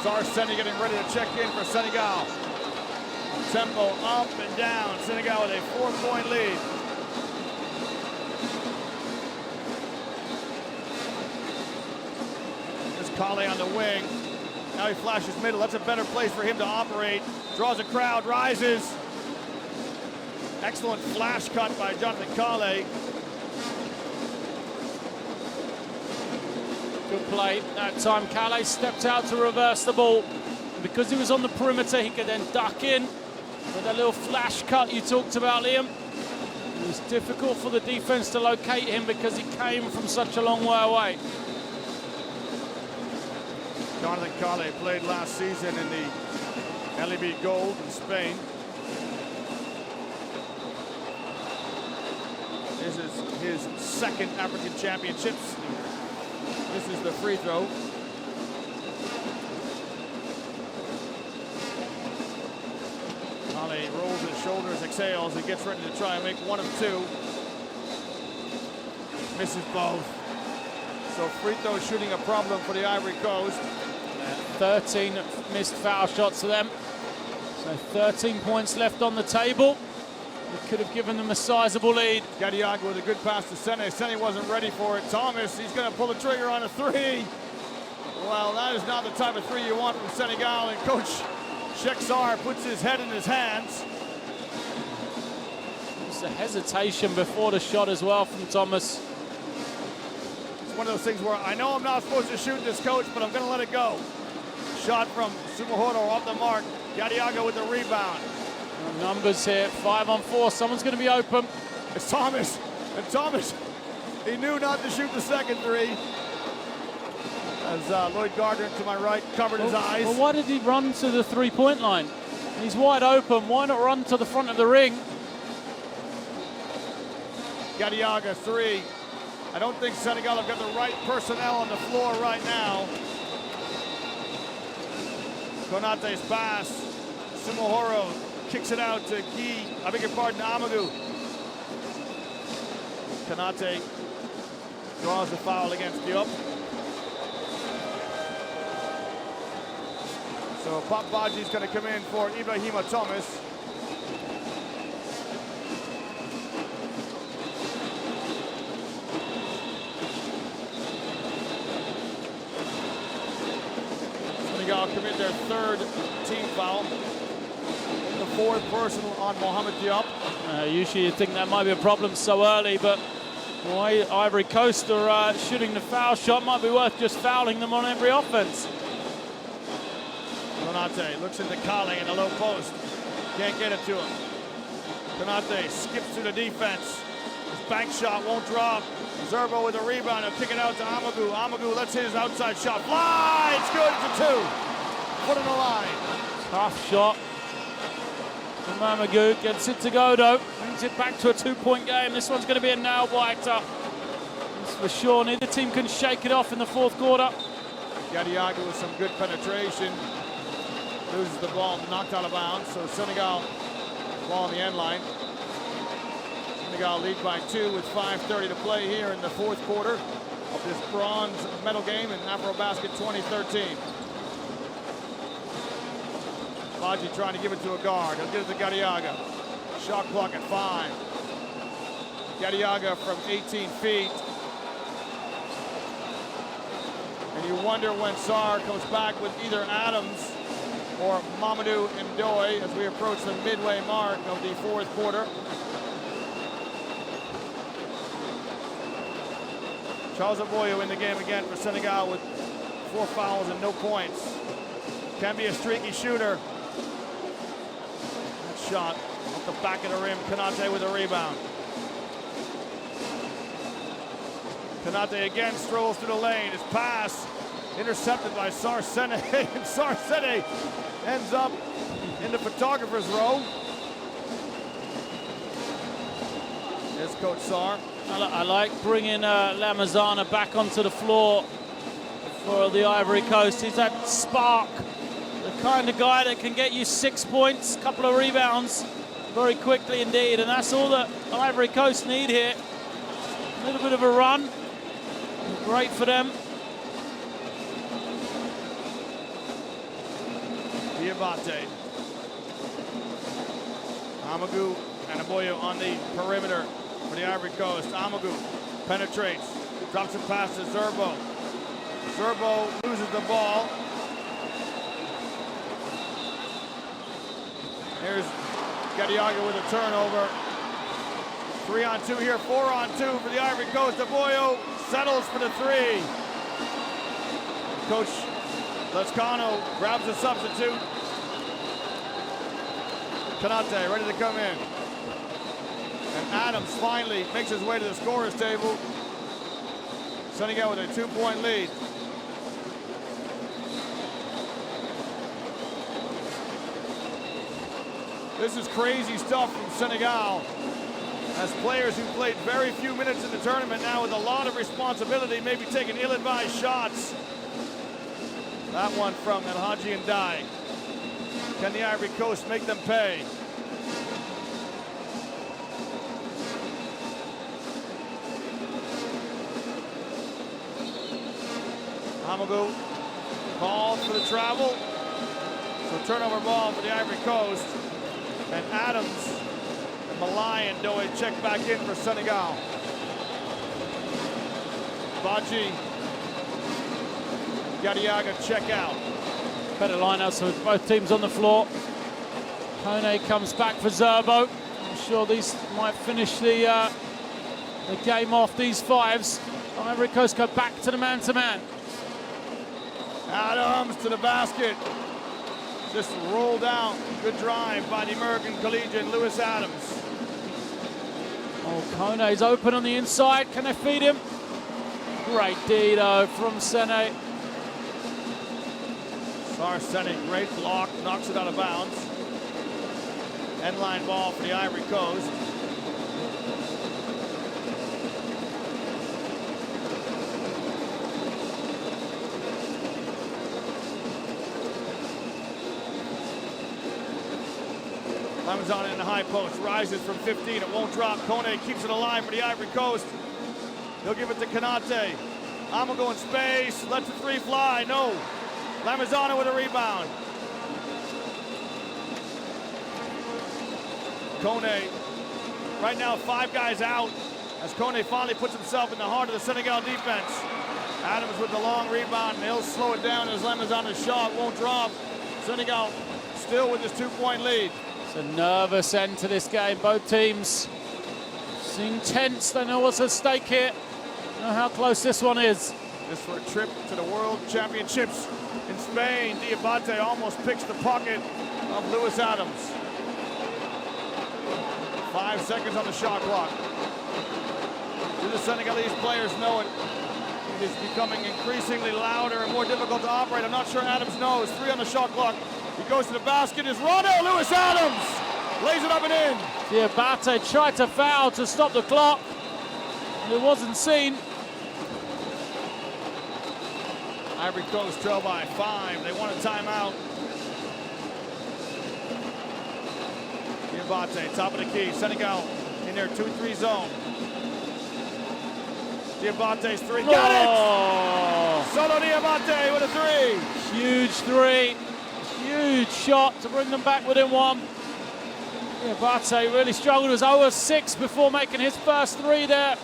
Sarseni getting ready to check in for Senegal. Tempo up and down. Senegal with a 4-point lead. There's Kale on the wing. Now he flashes middle. That's a better place for him to operate. Draws a crowd, rises. Excellent flash cut by Jonathan Kale. Good play. That time Kale stepped out to reverse the ball. And because he was on the perimeter, he could then duck in with that little flash cut you talked about, Liam. It was difficult for the defense to locate him because he came from such a long way away. Jonathan Kale played last season in the LEB Gold in Spain. This is his second African Championships. This is the free throw. Kale rolls his shoulders, exhales, and gets ready to try and make 1 of 2. Misses both. So free throw shooting a problem for the Ivory Coast. 13 missed foul shots to them. So 13 points left on the table. It could have given them a sizable lead. Gadiaga with a good pass to Sene. Sene wasn't ready for it. Thomas, he's going to pull the trigger on a 3. Well, that is not the type of 3 you want from Senegal. And Coach Sheksar puts his head in his hands. Just a hesitation before the shot as well from Thomas. It's one of those things where I know I'm not supposed to shoot this, coach, but I'm going to let it go. Shot from Sumuhoro off the mark. Gadiaga with the rebound. Numbers here, 5 on 4. Someone's going to be open. It's Thomas. And Thomas, he knew not to shoot the second 3. As Lloyd Gardner to my right covered his eyes. Well, why did he run to the 3-point line? He's wide open. Why not run to the front of the ring? Gadiaga 3. I don't think Senegal have got the right personnel on the floor right now. Konate's pass. Sumuhoro kicks it out to Amadou. Konate draws the foul against Diop. So Pop Badji's going to come in for Ibrahima Thomas. Senegal commit their 3rd team foul. in the fourth personal on Mohamed Diop. Usually you'd think that might be a problem so early, but the way Ivory Coast are shooting the foul shot, might be worth just fouling them on every offense. Konate looks into Kale in the low post. Can't get it to him. Konate skips through the defense. His bank shot won't drop. Zerbo with a rebound and kick it out to Amagu. Amagu lets his outside shot fly. It's good. It's a 2. Foot on the line. Tough shot from Amagu. Gets it to go though. Brings it back to a 2-point game. This one's going to be a nail biter. That's for sure. Neither team can shake it off in the fourth quarter. Gadiaga with some good penetration. Loses the ball, knocked out of bounds. So Senegal ball on the end line. Senegal lead by 2 with 5:30 to play here in the fourth quarter of this bronze medal game in AfroBasket 2013. Baji trying to give it to a guard. He'll get it to Gadiaga. Shot clock at 5. Gadiaga from 18 feet. And you wonder when Sarr comes back with either Adams or Mamadou Ndoye as we approach the midway mark of the fourth quarter. Charles Aboyo in the game again for Senegal with 4 fouls and no points. Can be a streaky shooter. That shot off the back of the rim. Konate with a rebound. Konate again strolls through the lane. His pass intercepted by Sarsene, and Sarsene ends up in the photographer's row. Here's Coach Sarr. I like bringing Lamazana back onto the floor for the Ivory Coast. He's that spark, the kind of guy that can get you 6 points, a couple of rebounds very quickly indeed, and that's all that Ivory Coast need here. A little bit of a run, great for them. Diabate. Amagu and Aboyo on the perimeter for the Ivory Coast. Amagu penetrates, drops a pass to Zerbo. Zerbo loses the ball. Here's Gadiaga with a turnover. 3-on-2 here, 4-on-2 for the Ivory Coast. Aboyo settles for the 3. Coach Lescano grabs a substitute. Konate ready to come in. And Adams finally makes his way to the scorer's table. Senegal with a 2-point lead. This is crazy stuff from Senegal. As players who played very few minutes in the tournament now with a lot of responsibility, maybe taking ill-advised shots. That one from El Hadji Ndiaye. Can the Ivory Coast make them pay? Amagu called for the travel. So turnover ball for the Ivory Coast. And Adams and Malai and Ndoye check back in for Senegal. Baji, Gadiaga check out. Better lineouts with both teams on the floor. Kone comes back for Zerbo. I'm sure these might finish the game off, these 5s. Ivory Coast go back to the man-to-man. Adams to the basket. Just rolled down. Good drive by the American collegiate Lewis Adams. Oh, Kone's open on the inside. Can they feed him? Great D though from Sene. Sarsene, great block, knocks it out of bounds. End line ball for the Ivory Coast. Lamazana in the high post, rises from 15, it won't drop. Kone keeps it alive for the Ivory Coast. He'll give it to Konate. Amagu in space, lets the 3 fly, no. Lamazana with a rebound. Kone, right now 5 guys out as Kone finally puts himself in the heart of the Senegal defense. Adams with the long rebound, and he'll slow it down as Lamazana's shot won't drop. Senegal still with his 2-point lead. It's a nervous end to this game. Both teams seem tense. They know what's at stake here. They know how close this one is. This for a trip to the World Championships in Spain. Diabate almost picks the pocket of Lewis Adams. 5 seconds on the shot clock. Do the Senegalese players know it? It is becoming increasingly louder and more difficult to operate. I'm not sure Adams knows. 3 on the shot clock. He goes to the basket. Is Rondo Lewis Adams lays it up and in. Diabate tried to foul to stop the clock. It wasn't seen. Ivory Coast trail by 5. They want a timeout. Diabate, top of the key. Senegal in their 2-3 zone. Diabate's 3. Got it! Solo Diabate with a 3. Huge 3. Huge shot to bring them back within 1. Diabate really struggled. It was 0-6 before making his first 3 there.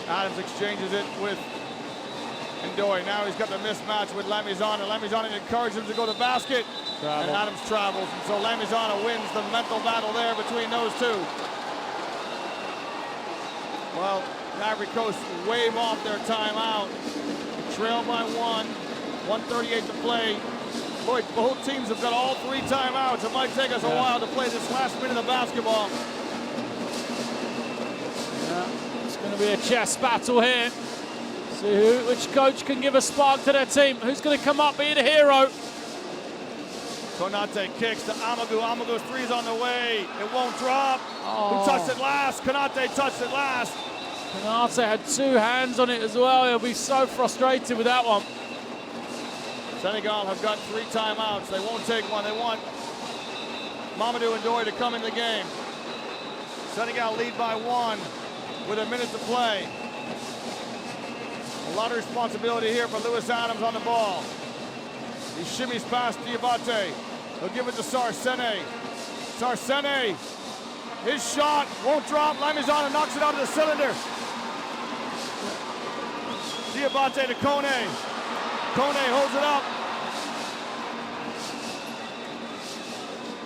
Adams exchanges it with Ndoye. Now he's got the mismatch with Lamizana. Lamizana encourages him to go to the basket. And Adams travels. And so Lamizana wins the mental battle there between those two. Well, the Ivory Coast wave off their timeout. Trail by 1. 1:38 to play. Boy, both teams have got all 3 timeouts. It might take us a while to play this last minute of basketball. It's going to be a chess battle here. See which coach can give a spark to their team. Who's going to come up, be the hero? Konate kicks to Amadou. Amadou's 3's on the way. It won't drop. Who touched it last? Konate touched it last. Konate had 2 hands on it as well. He'll be so frustrated with that one. Senegal have got 3 timeouts. They won't take one. They want Mamadou Ndoye to come in the game. Senegal lead by 1 with a minute to play. A lot of responsibility here for Lewis Adams on the ball. He shimmies past Diabate. He'll give it to Sarsene. Sarsene, his shot won't drop. Lamizana knocks it out of the cylinder. Diabate to Kone. Kone holds it up.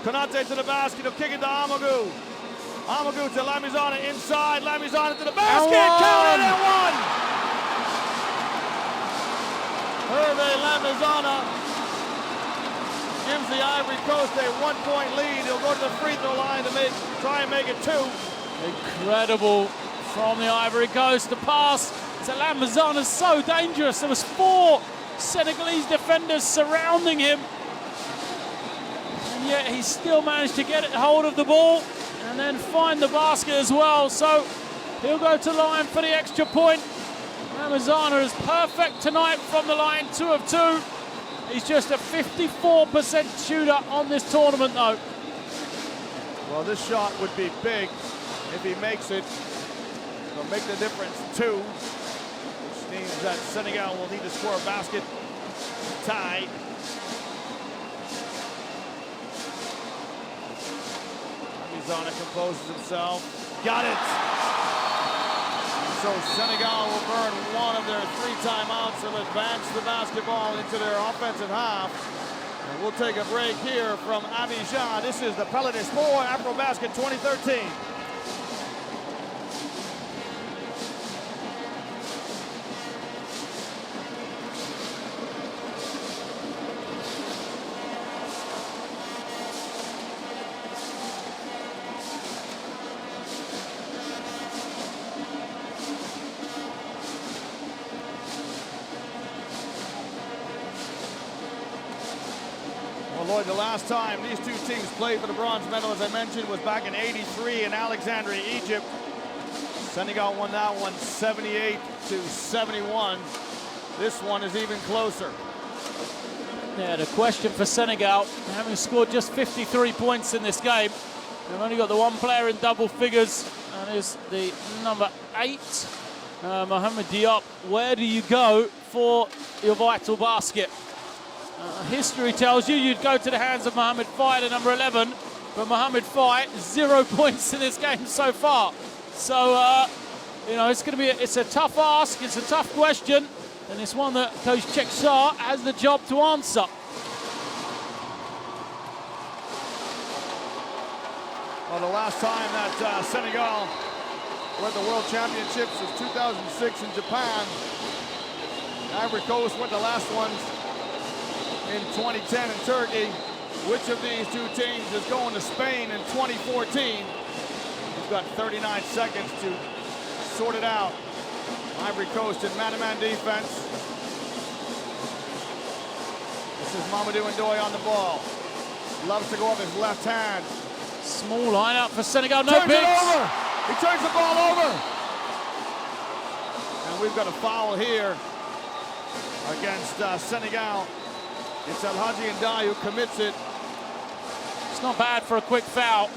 Konate to the basket. He'll kick it to Amadou. Amadou to Lamizana inside. Lamizana to the basket. Count it and 1. Hervé Lamizana gives the Ivory Coast a 1-point lead. He'll go to the free throw line to try and make it 2. Incredible from the Ivory Coast. The pass to Lamizana is so dangerous. There was 4 Senegalese defenders surrounding him. And yet he still managed to get hold of the ball and then find the basket as well. So he'll go to line for the extra point. Lamizana is perfect tonight from the line, 2 of 2. He's just a 54% shooter on this tournament though. Well, this shot would be big if he makes it. It'll make the difference 2, which means that Senegal will need to score a basket tie. Lamizana composes himself. Got it! So Senegal will burn 1 of their 3 timeouts and advance the basketball into their offensive half. And we'll take a break here from Abidjan. This is the Palais des Sports AfroBasket 2013. Lloyd, the last time these 2 teams played for the bronze medal, as I mentioned, was back in '83 in Alexandria, Egypt. Senegal won that one 78-71. This one is even closer. Yeah, the question for Senegal, having scored just 53 points in this game, they've only got the 1 player in double figures, and is the number 8, Mohamed Diop. Where do you go for your vital basket? History tells you you'd go to the hands of Mohamed Faye, the number 11, but Mohamed Faye, 0 points in this game so far. So, you know, it's going to be it's a tough ask, it's a tough question. and it's one that Coach Chekshar has the job to answer. Well, the last time that Senegal were at the World Championships was 2006 in Japan. Ivory Coast went the last ones in 2010 in Turkey. Which of these two teams is going to Spain in 2014? We've got 39 seconds to sort it out. Ivory Coast in man-to-man defense. This is Mamadou Ndoye on the ball. Loves to go up his left hand. Small lineup for Senegal, no Turns picks. it over. He turns the ball over. And we've got a foul here against Senegal. It's Alhaji Ndoye who commits it. It's not bad for a quick foul.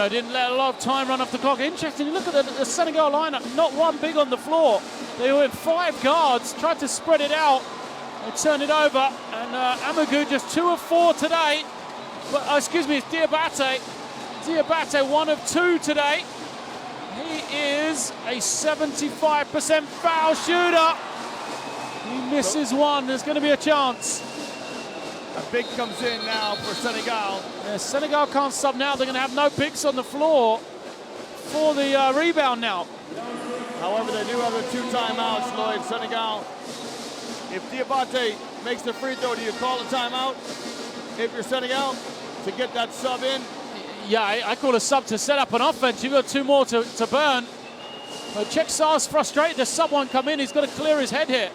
Didn't let a lot of time run off the clock. Interesting, look at the Senegal lineup, not one big on the floor. They went 5 guards, tried to spread it out, and turn it over. And Amagou just 2 of 4 today. But, excuse me, it's Diabate. Diabate 1 of 2 today. He is a 75% foul shooter. He misses one. There's going to be a chance. A big comes in now for Senegal. Yeah, Senegal can't sub now. They're going to have no picks on the floor for the rebound now. However, they do have the 2 timeouts, Lloyd. Senegal, if Diabate makes the free throw, do you call a timeout? If you're Senegal, to get that sub in? Yeah, I call a sub to set up an offense. You've got 2 more to burn. But Chekshaw's frustrated. The sub won't come in. He's got to clear his head here.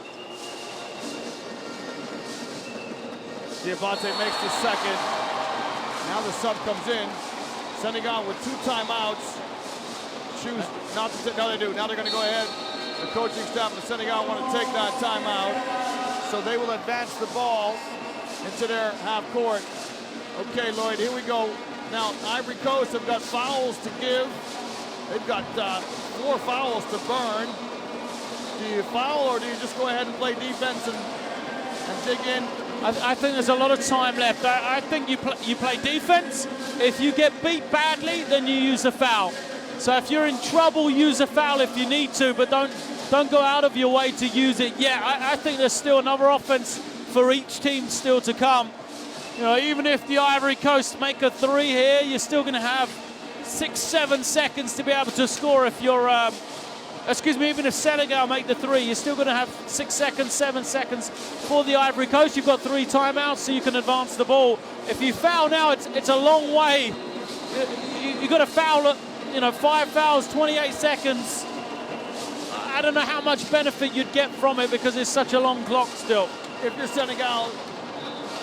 Diabate makes the second. Now the sub comes in. Senegal with 2 timeouts. Choose not to. No, they do. Now they're going to go ahead. The coaching staff of Senegal want to take that timeout. So they will advance the ball into their half court. Okay, Lloyd, here we go. Now, Ivory Coast have got fouls to give. They've got 4 fouls to burn. Do you foul or do you just go ahead and play defense and dig in? I think there's a lot of time left. I think you play defense. If you get beat badly, then you use a foul. So if you're in trouble, use a foul if you need to, but don't go out of your way to use it. Yeah, I think there's still another offense for each team still to come. Even if the Ivory Coast make a 3 here, you're still going to have 6-7 seconds to be able to score. If you're, even if Senegal make the 3, you're still going to have 6 seconds, 7 seconds for the Ivory Coast. You've got 3 timeouts, so you can advance the ball. If you foul now, it's a long way. You've got to foul at, 5 fouls, 28 seconds. I don't know how much benefit you'd get from it because it's such a long clock still. If you're Senegal,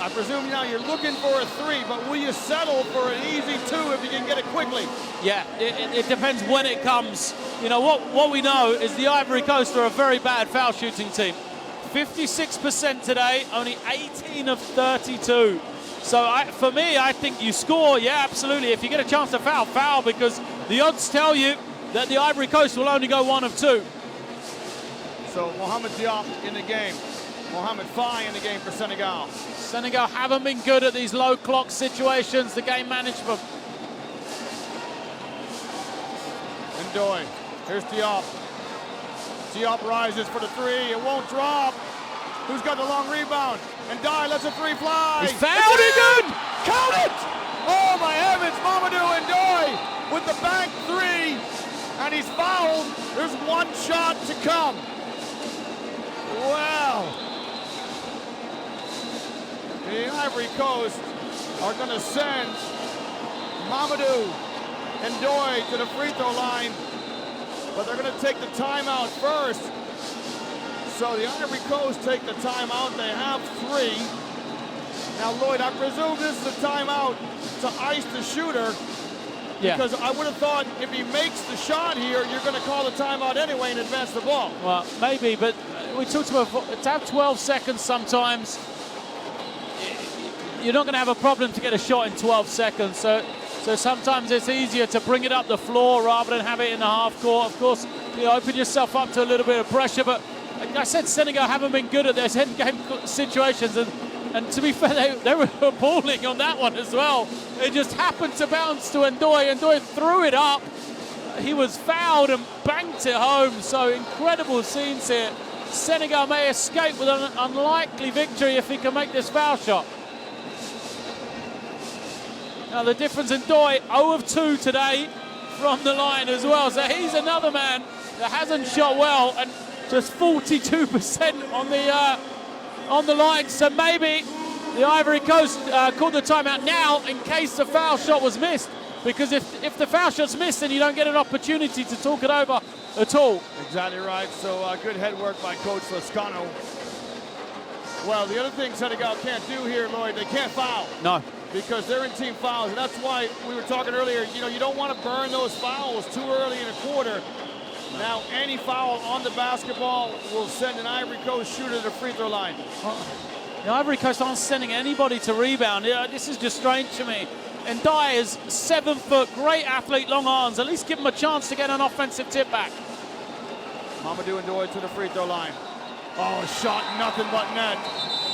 I presume now you're looking for a 3, but will you settle for an easy 2 if you can get it quickly? Yeah, it depends when it comes. What we know is the Ivory Coast are a very bad foul shooting team. 56% today, only 18 of 32. So for me, I think you score, yeah, absolutely. If you get a chance to foul, because the odds tell you that the Ivory Coast will only go 1 of 2. So Mohamed Diop in the game. Mohamed Faye in the game for Senegal. Senegal haven't been good at these low clock situations, the game management. Ndoye, here's Diop. Diop rises for the 3, it won't drop. Who's got the long rebound? Ndoye lets a 3 fly. He's fouled it! Count it! Oh my heavens, Mamadou Ndoye with the bank 3, and he's fouled. There's 1 shot to come. Wow. The Ivory Coast are going to send Mamadou Ndoye to the free throw line, but they're going to take the timeout first. So the Ivory Coast take the timeout. They have 3. Now, Lloyd, I presume this is a timeout to ice the shooter. Yeah. Because I would have thought if he makes the shot here, you're going to call the timeout anyway and advance the ball. Well, maybe, but we talked about to have 12 seconds sometimes. You're not going to have a problem to get a shot in 12 seconds. So sometimes it's easier to bring it up the floor rather than have it in the half court. Of course, open yourself up to a little bit of pressure. But like I said, Senegal haven't been good at their end game situations. And to be fair, they were balling on that one as well. It just happened to bounce to Ndoye. Ndoye threw it up. He was fouled and banked it home. So incredible scenes here Senegal may escape with an unlikely victory if he can make this foul shot. Now the difference in Doy, 0 of 2 today from the line as well. So he's another man that hasn't shot well, and just 42% on the line. So maybe the Ivory Coast called the timeout now in case the foul shot was missed. Because if the foul shot's missed, then you don't get an opportunity to talk it over at all. Exactly right. So good head work by Coach Lascano. Well, the other thing Senegal can't do here, Lloyd, they can't foul. No. Because they're in team fouls, and that's why we were talking earlier, you don't want to burn those fouls too early in a quarter. Now, any foul on the basketball will send an Ivory Coast shooter to the free throw line. The Ivory Coast aren't sending anybody to rebound. This is just strange to me. And Dye is 7 foot, great athlete, long arms. At least give him a chance to get an offensive tip back. Mamadou Ndoye to the free throw line. Oh, shot nothing but net.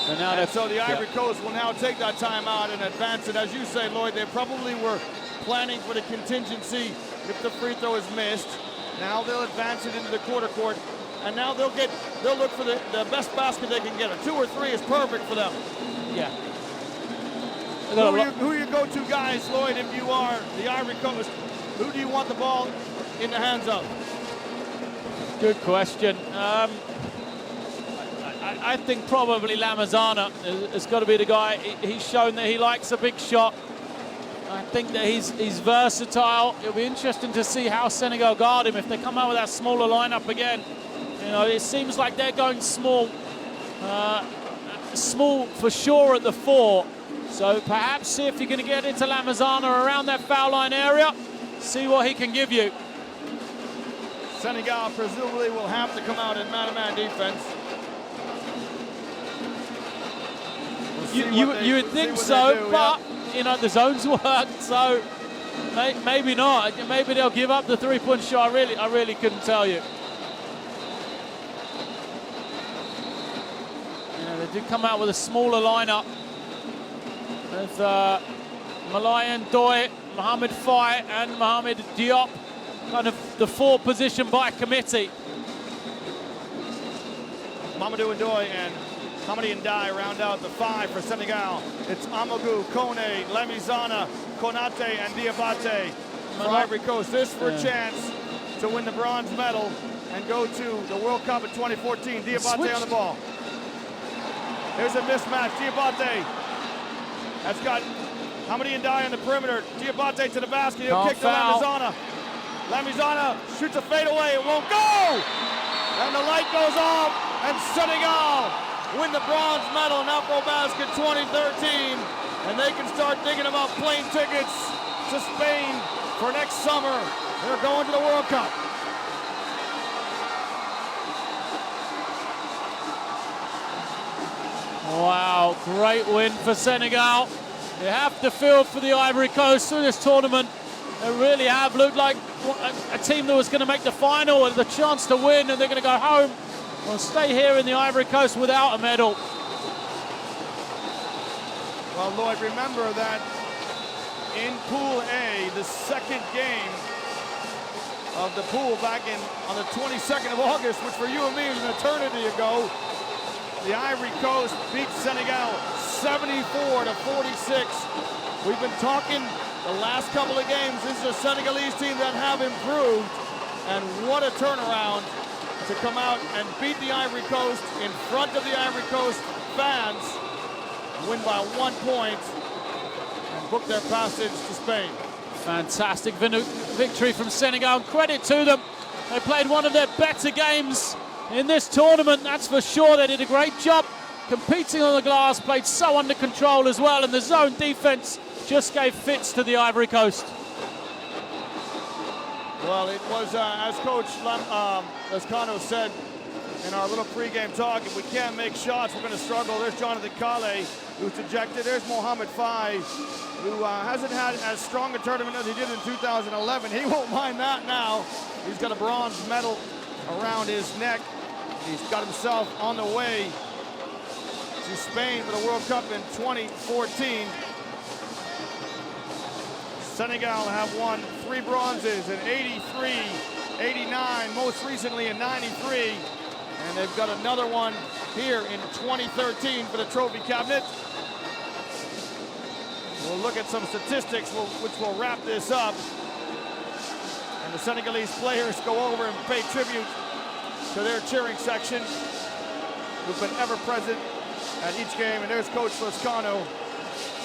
And so the Ivory Coast will now take that timeout and advance it. As you say, Lloyd, they probably were planning for the contingency if the free throw is missed. Now they'll advance it into the quarter court, and now they'll look for the best basket they can get. A 2 or 3 is perfect for them. Yeah. Who are your go-to guys, Lloyd, if you are the Ivory Coast? Who do you want the ball in the hands of? Good question. I think probably Lamazana has got to be the guy. He's shown that he likes a big shot. I think that he's versatile. It'll be interesting to see how Senegal guard him if they come out with that smaller lineup again. It seems like they're going small. Small for sure at the 4. So perhaps see if you're going to get into Lamazana around that foul line area. See what he can give you. Senegal presumably will have to come out in man-to-man defense. You would think so, but the zones work, so maybe not. Maybe they'll give up the 3-point shot. I really couldn't tell you. They did come out with a smaller lineup with Malayan, Doy, Mohamed Faye, and Mohamed Diop, kind of the 4 position by committee. Mamadou Ndoye and Hamadi Ndiaye round out the 5 for Senegal. It's Amadou, Kone, Lamizana, Konate, and Diabate for Ivory Coast. This for a chance to win the bronze medal and go to the World Cup in 2014. Diabate on the ball. Here's a mismatch. Diabate has got Hamadi Ndiaye on the perimeter. Diabate to the basket. He'll kick to Lamizana. Lamizana shoots a fadeaway. It won't go! And the light goes off, and Senegal win the bronze medal in AfroBasket 2013, and they can start thinking about plane tickets to Spain for next summer. They're going to the World Cup. Wow, great win for Senegal. You have to feel for the Ivory Coast through this tournament. They really have looked like a team that was going to make the final with the chance to win, and they're going to go home or stay here in the Ivory Coast without a medal. Well, Lloyd, remember that in Pool A, the second game of the pool back on the 22nd of August, which for you and me is an eternity ago, the Ivory Coast beat Senegal 74-46. We've been talking the last couple of games. This is a Senegalese team that have improved, and what a turnaround to come out and beat the Ivory Coast in front of the Ivory Coast fans, win by 1 point, and book their passage to Spain. Fantastic victory from Senegal. Credit to them. They played one of their better games in this tournament, that's for sure. They did a great job competing on the glass, played so under control as well, and the zone defense just gave fits to the Ivory Coast. Well, it was, as Coach Lascano said in our little pregame talk, if we can't make shots, we're going to struggle. There's Jonathan Kale, who's dejected. There's Mohamed Faye, who hasn't had as strong a tournament as he did in 2011. He won't mind that now. He's got a bronze medal around his neck. He's got himself on the way to Spain for the World Cup in 2014. Senegal have won 3 bronzes in 83, 89, most recently in 93. And they've got another one here in 2013 for the trophy cabinet. We'll look at some statistics which will wrap this up. And the Senegalese players go over and pay tribute to their cheering section, who've been ever present at each game. And there's Coach Lascano,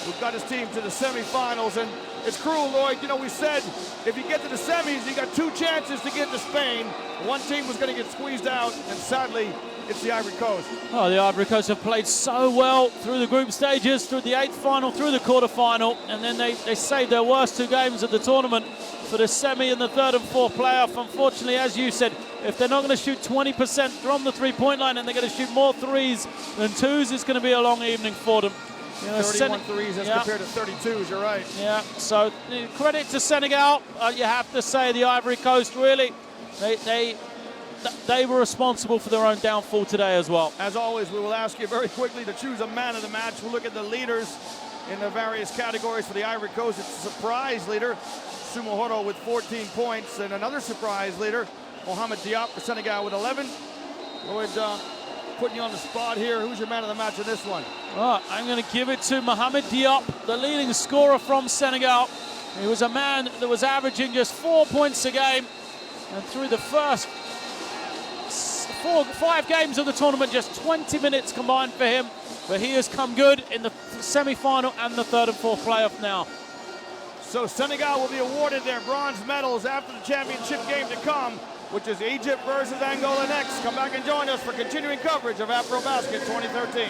who got his team to the semifinals. And it's cruel, Lloyd. You know, we said if you get to the semis, you got 2 chances to get to Spain. One team was going to get squeezed out, and sadly, it's the Ivory Coast. Oh, the Ivory Coast have played so well through the group stages, through the 8th final, through the quarterfinal, and then they saved their worst 2 games of the tournament for the semi and the 3rd and 4th playoff. Unfortunately, as you said, if they're not going to shoot 20% from the 3-point line and they're going to shoot more 3s than 2s, it's going to be a long evening for them. You know, 31 threes as compared to 32s, you're right. Yeah, so credit to Senegal. You have to say the Ivory Coast really, they were responsible for their own downfall today as well. As always, we will ask you very quickly to choose a man of the match. We'll look at the leaders in the various categories for the Ivory Coast. It's a surprise leader, Sumuhoro with 14 points, and another surprise leader, Mohamed Diop for Senegal with 11. Lloyd, putting you on the spot here. Who's your man of the match in this one? Well, I'm going to give it to Mohamed Diop, the leading scorer from Senegal. He was a man that was averaging just 4 points a game, and through the first 5 games of the tournament, just 20 minutes combined for him, but he has come good in the semi-final and the 3rd and 4th playoff now. So Senegal will be awarded their bronze medals after the championship game to come, which is Egypt versus Angola next. Come back and join us for continuing coverage of AfroBasket 2013.